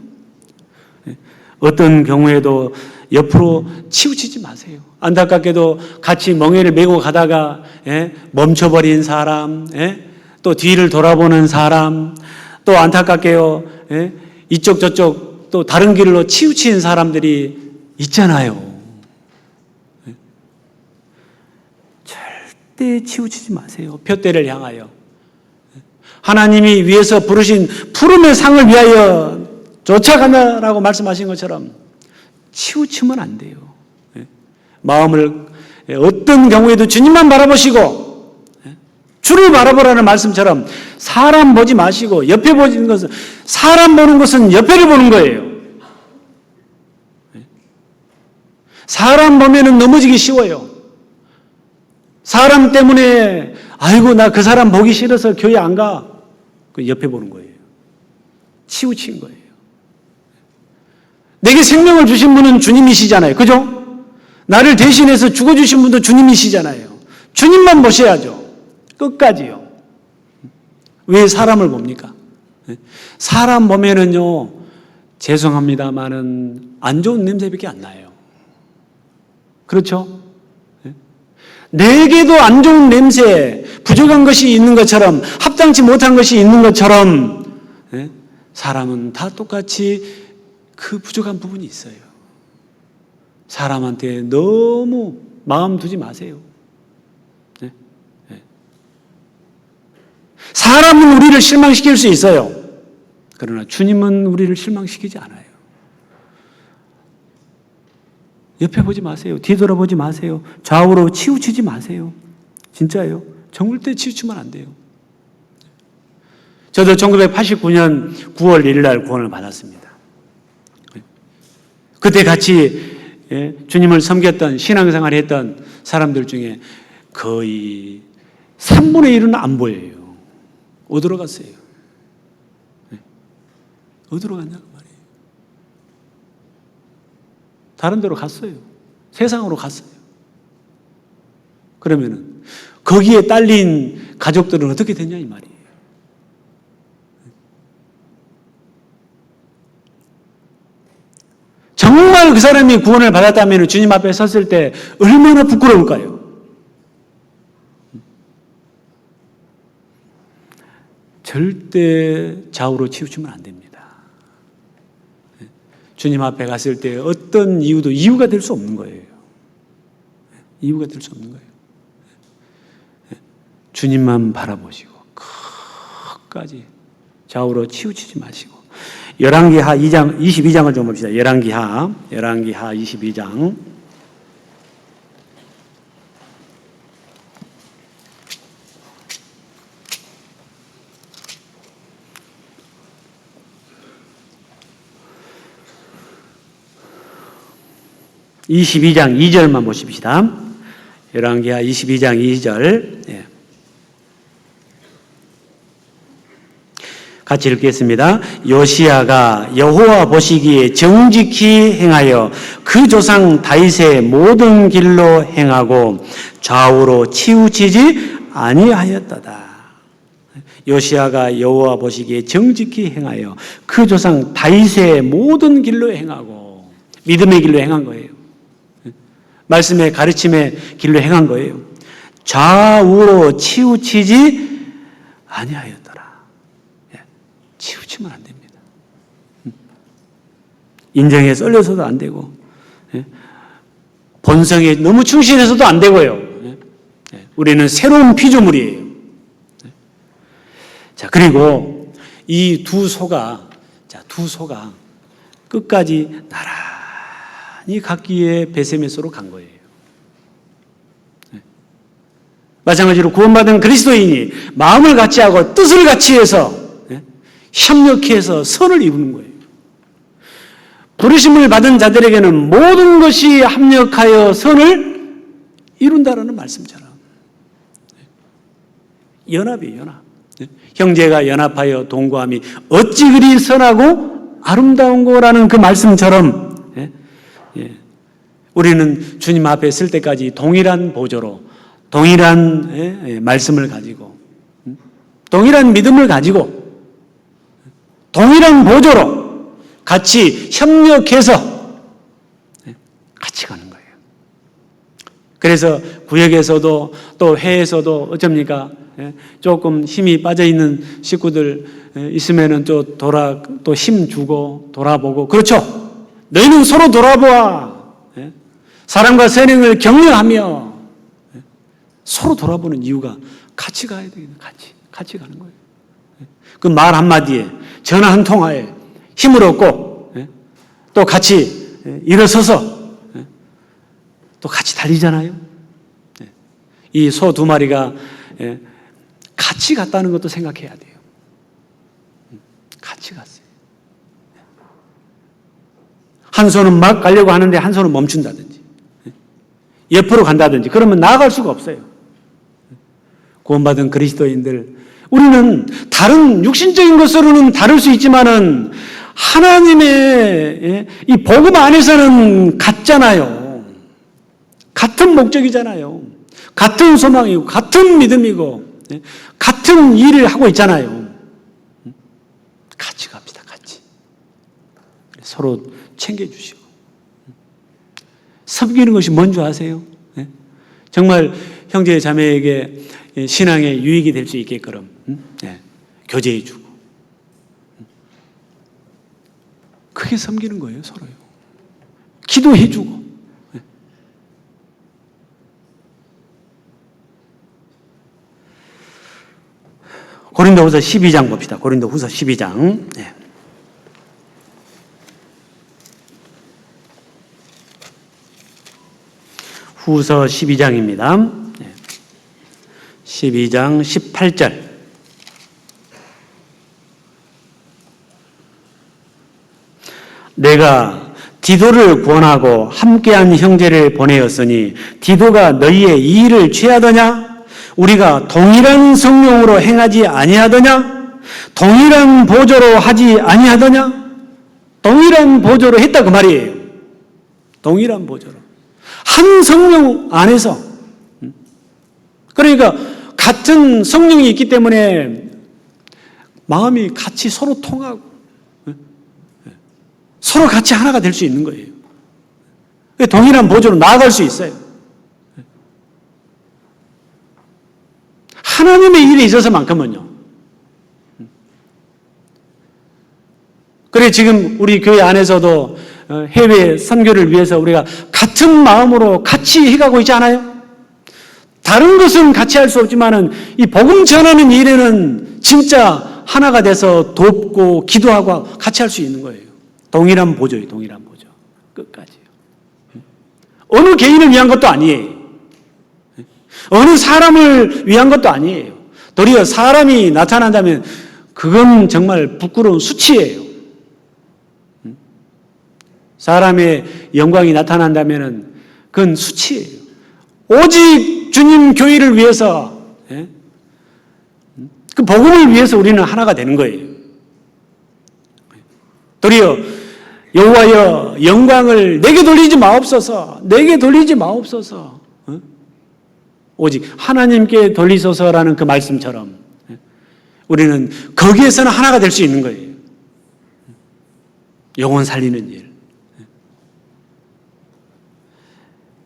어떤 경우에도 옆으로 치우치지 마세요. 안타깝게도 같이 멍에를 메고 가다가 멈춰버린 사람, 또 뒤를 돌아보는 사람, 또 안타깝게요 이쪽 저쪽 또 다른 길로 치우친 사람들이 있잖아요. 절대 치우치지 마세요. 푯대를 향하여. 하나님이 위에서 부르신 푸름의 상을 위하여 쫓아간다라고 말씀하신 것처럼 치우치면 안 돼요. 마음을 어떤 경우에도 주님만 바라보시고 주를 바라보라는 말씀처럼 사람 보지 마시고 옆에 보는 것은 사람 보는 것은 옆에를 보는 거예요. 사람 보면은 넘어지기 쉬워요. 사람 때문에 아이고 나 그 사람 보기 싫어서 교회 안 가. 그 옆에 보는 거예요. 치우친 거예요. 내게 생명을 주신 분은 주님이시잖아요. 그죠? 나를 대신해서 죽어주신 분도 주님이시잖아요. 주님만 보셔야죠. 끝까지요. 왜 사람을 봅니까? 사람 보면은요, 죄송합니다만은 안 좋은 냄새밖에 안 나요. 그렇죠? 내게도 안 좋은 냄새, 부족한 것이 있는 것처럼, 합당치 못한 것이 있는 것처럼, 사람은 다 똑같이 그 부족한 부분이 있어요. 사람한테 너무 마음 두지 마세요. 네? 네. 사람은 우리를 실망시킬 수 있어요. 그러나 주님은 우리를 실망시키지 않아요. 옆에 보지 마세요. 뒤돌아보지 마세요. 좌우로 치우치지 마세요. 진짜예요. 절대 치우치면 안 돼요. 저도 1989년 9월 1일 날 구원을 받았습니다. 그때 같이 주님을 섬겼던 신앙생활을 했던 사람들 중에 거의 3분의 1은 안 보여요. 어디로 갔어요? 어디로 갔냐고 말이에요. 다른 데로 갔어요. 세상으로 갔어요. 그러면은 거기에 딸린 가족들은 어떻게 되냐 이 말이에요. 정말 그 사람이 구원을 받았다면 주님 앞에 섰을 때 얼마나 부끄러울까요? 절대 좌우로 치우치면 안 됩니다. 주님 앞에 갔을 때 어떤 이유가 될 수 없는 거예요. 이유가 될 수 없는 거예요. 주님만 바라보시고 끝까지 좌우로 치우치지 마시고. 열왕기하 2장 22장을 좀 봅시다. 열왕기하 22장. (22장) 2절만 보십시다. 열왕기하 22장 2절. 예. 같이 읽겠습니다. 요시야가 여호와 보시기에 정직히 행하여 그 조상 다윗의 모든 길로 행하고 좌우로 치우치지 아니하였도다. 요시야가 여호와 보시기에 정직히 행하여 그 조상 다윗의 모든 길로 행하고, 믿음의 길로 행한 거예요. 말씀의 가르침의 길로 행한 거예요. 좌우로 치우치지 아니하였더라. 치우치면 안 됩니다. 인정에 쏠려서도 안 되고, 본성에 너무 충실해서도 안 되고요. 우리는 새로운 피조물이에요. 자, 그리고 이 두 소가 끝까지 나란히 각기의 베세메스로 간 거예요. 마찬가지로 구원받은 그리스도인이 마음을 같이 하고 뜻을 같이 해서 협력해서 선을 이루는 거예요. 부르심을 받은 자들에게는 모든 것이 합력하여 선을 이룬다라는 말씀처럼. 연합이에요, 연합. 형제가 연합하여 동거함이 어찌 그리 선하고 아름다운 거라는 그 말씀처럼 우리는 주님 앞에 설 때까지 동일한 보조로, 동일한 말씀을 가지고, 동일한 믿음을 가지고, 동일한 보조로 같이 협력해서 같이 가는 거예요. 그래서 구역에서도 또 해에서도 어쩝니까? 조금 힘이 빠져 있는 식구들 있으면은 또 힘 주고 돌아보고, 그렇죠? 너희는 서로 돌아보아. 사랑과 선행을 격려하며 서로 돌아보는 이유가 같이 가야 되겠네. 같이 가는 거예요. 그 말 한마디에, 전화 한 통화에 힘을 얻고 또 같이 일어서서 또 같이 달리잖아요. 이 소 두 마리가 같이 갔다는 것도 생각해야 돼요. 같이 갔어요. 한 손은 막 가려고 하는데 한 손은 멈춘다든지 옆으로 간다든지 그러면 나아갈 수가 없어요. 구원받은 그리스도인들, 우리는 다른 육신적인 것으로는 다를 수 있지만은 하나님의 이 복음 안에서는 같잖아요. 같은 목적이잖아요. 같은 소망이고 같은 믿음이고 같은 일을 하고 있잖아요. 같이 갑시다. 같이. 서로 챙겨주시고. 섬기는 것이 뭔지 아세요? 정말 형제 자매에게 신앙에 유익이 될 수 있게끔 교제해주고. 그게 섬기는 거예요. 서로요. 기도해주고 고린도후서 12장 봅시다. 고린도후서 12장. 네. 후서 12장입니다. 12장 18절. 내가 디도를 구원하고 함께한 형제를 보내었으니 디도가 너희의 이의를 취하더냐? 우리가 동일한 성령으로 행하지 아니하더냐? 동일한 보조로 하지 아니하더냐? 동일한 보조로 했다 그 말이에요. 동일한 보조로. 한 성령 안에서. 그러니까 같은 성령이 있기 때문에 마음이 같이 서로 통하고 서로 같이 하나가 될 수 있는 거예요. 동일한 보조로 나아갈 수 있어요. 하나님의 일에 있어서만큼은요. 그래 지금 우리 교회 안에서도 해외 선교를 위해서 우리가 같은 마음으로 같이 해가고 있지 않아요? 다른 것은 같이 할 수 없지만은 이 복음 전하는 일에는 진짜 하나가 돼서 돕고 기도하고 같이 할 수 있는 거예요. 동일한 보조예요. 동일한 보조. 끝까지요. 어느 개인을 위한 것도 아니에요. 어느 사람을 위한 것도 아니에요. 도리어 사람이 나타난다면 그건 정말 부끄러운 수치예요. 사람의 영광이 나타난다면 그건 수치예요. 오직 주님 교회를 위해서 그 복음을 위해서 우리는 하나가 되는 거예요. 도리어 여호와여 영광을 내게 돌리지 마옵소서. 내게 돌리지 마옵소서. 오직 하나님께 돌리소서라는 그 말씀처럼 우리는 거기에서는 하나가 될 수 있는 거예요. 영혼 살리는 일.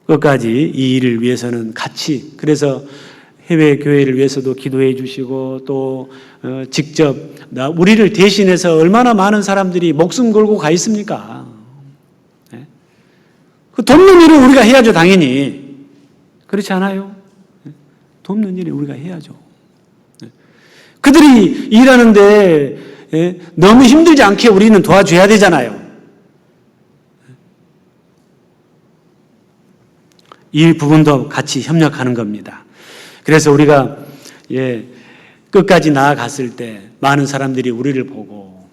끝까지 이 일을 위해서는 같이, 그래서 해외 교회를 위해서도 기도해 주시고 또 직접 우리를 대신해서 얼마나 많은 사람들이 목숨 걸고 가 있습니까? 그 돕는 일은 우리가 해야죠, 당연히. 그렇지 않아요? 돕는 일을 우리가 해야죠. 그들이 일하는데 너무 힘들지 않게 우리는 도와줘야 되잖아요. 이 부분도 같이 협력하는 겁니다. 그래서 우리가 끝까지 나아갔을 때 많은 사람들이 우리를 보고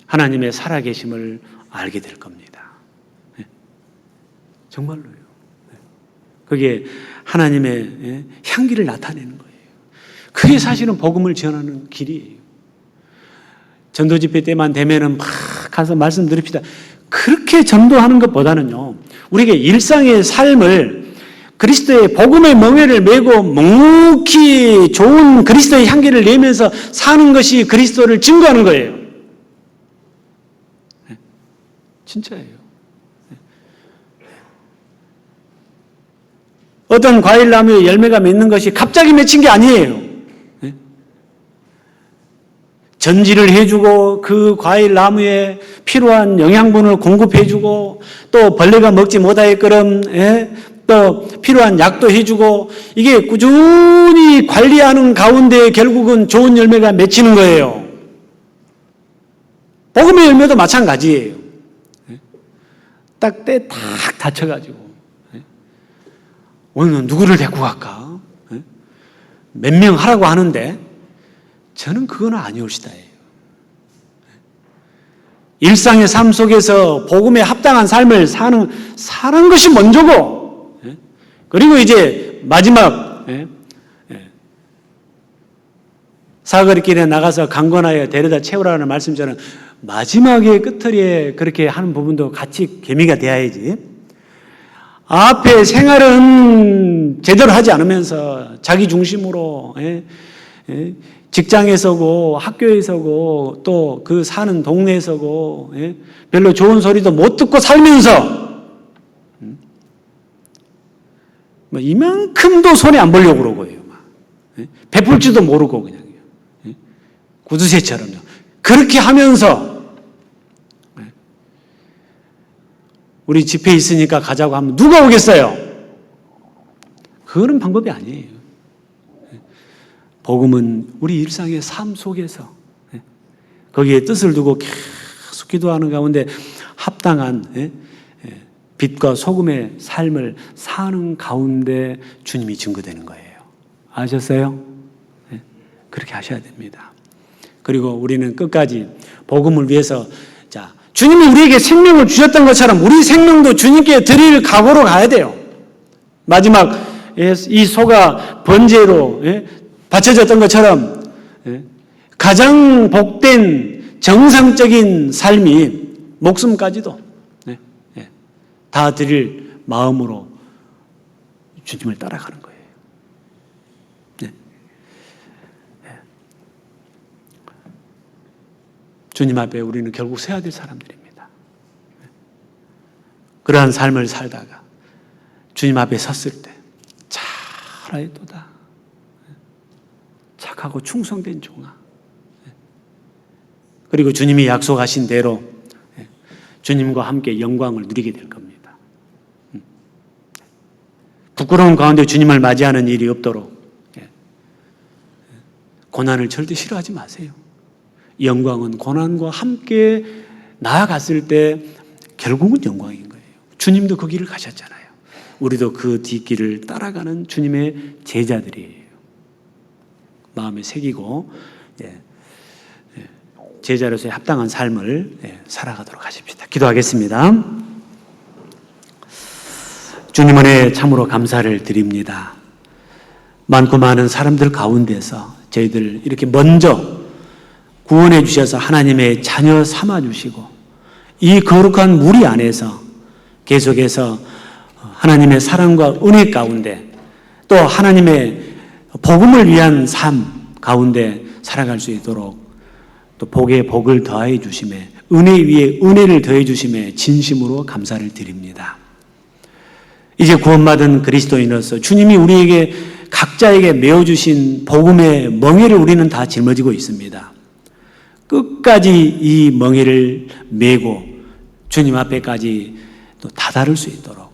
하나님의 살아계심을 알게 될 겁니다. 정말로요. 그게 하나님의 향기를 나타내는 거예요. 그게 사실은 복음을 전하는 길이에요. 전도 집회 때만 되면은 막 가서 말씀 드립시다. 그렇게 전도하는 것보다는요, 우리가 일상의 삶을 그리스도의 복음의 멍에를 메고 묵묵히 좋은 그리스도의 향기를 내면서 사는 것이 그리스도를 증거하는 거예요. 진짜예요. 어떤 과일나무에 열매가 맺는 것이 갑자기 맺힌 게 아니에요. 전지를 해주고 그 과일나무에 필요한 영양분을 공급해주고 또 벌레가 먹지 못하게끔 또 필요한 약도 해주고 이게 꾸준히 관리하는 가운데 결국은 좋은 열매가 맺히는 거예요. 복음의 열매도 마찬가지예요. 딱 때 탁 다쳐가지고 오늘은 누구를 데리고 갈까? 몇 명 하라고 하는데 저는 그건 아니올시다예요. 일상의 삶 속에서 복음에 합당한 삶을 사는 것이 먼저고, 그리고 이제 마지막 사거리길에 나가서 강권하여 데려다 채우라는 말씀처럼 마지막에 끝털이에 그렇게 하는 부분도 같이 계미가 돼야지. 앞에 생활은 제대로 하지 않으면서 자기 중심으로 직장에서고 학교에서고 또 그 사는 동네에서고 별로 좋은 소리도 못 듣고 살면서 이만큼도 손에 안 보려고 그러고요. 베풀 줄도 모르고 그냥 구두쇠처럼요. 그렇게 하면서 우리 집회 있으니까 가자고 하면 누가 오겠어요? 그거는 방법이 아니에요. 복음은 우리 일상의 삶 속에서 거기에 뜻을 두고 계속 기도하는 가운데 합당한 빛과 소금의 삶을 사는 가운데 주님이 증거되는 거예요. 아셨어요? 그렇게 하셔야 됩니다. 그리고 우리는 끝까지 복음을 위해서 주님이 우리에게 생명을 주셨던 것처럼 우리 생명도 주님께 드릴 각오로 가야 돼요. 마지막 이 소가 번제로 바쳐졌던 것처럼 가장 복된 정상적인 삶이 목숨까지도 다 드릴 마음으로 주님을 따라가는 거예요. 주님 앞에 우리는 결국 서야 될 사람들입니다. 그러한 삶을 살다가 주님 앞에 섰을 때 잘하였도다. 착하고 충성된 종아. 그리고 주님이 약속하신 대로 주님과 함께 영광을 누리게 될 겁니다. 부끄러운 가운데 주님을 맞이하는 일이 없도록 고난을 절대 싫어하지 마세요. 영광은 고난과 함께 나아갔을 때 결국은 영광인 거예요. 주님도 그 길을 가셨잖아요. 우리도 그 뒷길을 따라가는 주님의 제자들이에요. 마음에 새기고 제자로서의 합당한 삶을 살아가도록 하십시다. 기도하겠습니다. 주님 은혜 참으로 감사를 드립니다. 많고 많은 사람들 가운데서 저희들 이렇게 먼저 구원해 주셔서 하나님의 자녀 삼아 주시고 이 거룩한 무리 안에서 계속해서 하나님의 사랑과 은혜 가운데 또 하나님의 복음을 위한 삶 가운데 살아갈 수 있도록 또 복에 복을 더해 주심에 은혜 위에 은혜를 더해 주심에 진심으로 감사를 드립니다. 이제 구원받은 그리스도인으로서 주님이 우리에게 각자에게 메어주신 복음의 멍에를 우리는 다 짊어지고 있습니다. 끝까지 이 멍에를 메고 주님 앞에까지 또 다다를 수 있도록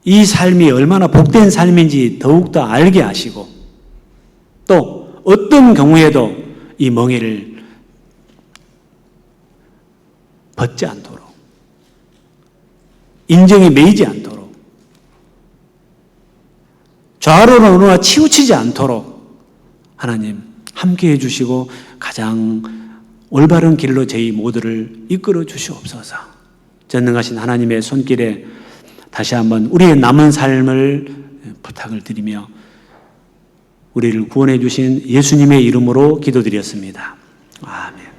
이 삶이 얼마나 복된 삶인지 더욱더 알게 하시고 또 어떤 경우에도 이 멍에를 벗지 않도록 인정에 매이지 않도록 좌로나 우로나 치우치지 않도록 하나님 함께해 주시고 가장 올바른 길로 저희 모두를 이끌어 주시옵소서. 전능하신 하나님의 손길에 다시 한번 우리의 남은 삶을 부탁을 드리며 우리를 구원해 주신 예수님의 이름으로 기도드렸습니다. 아멘.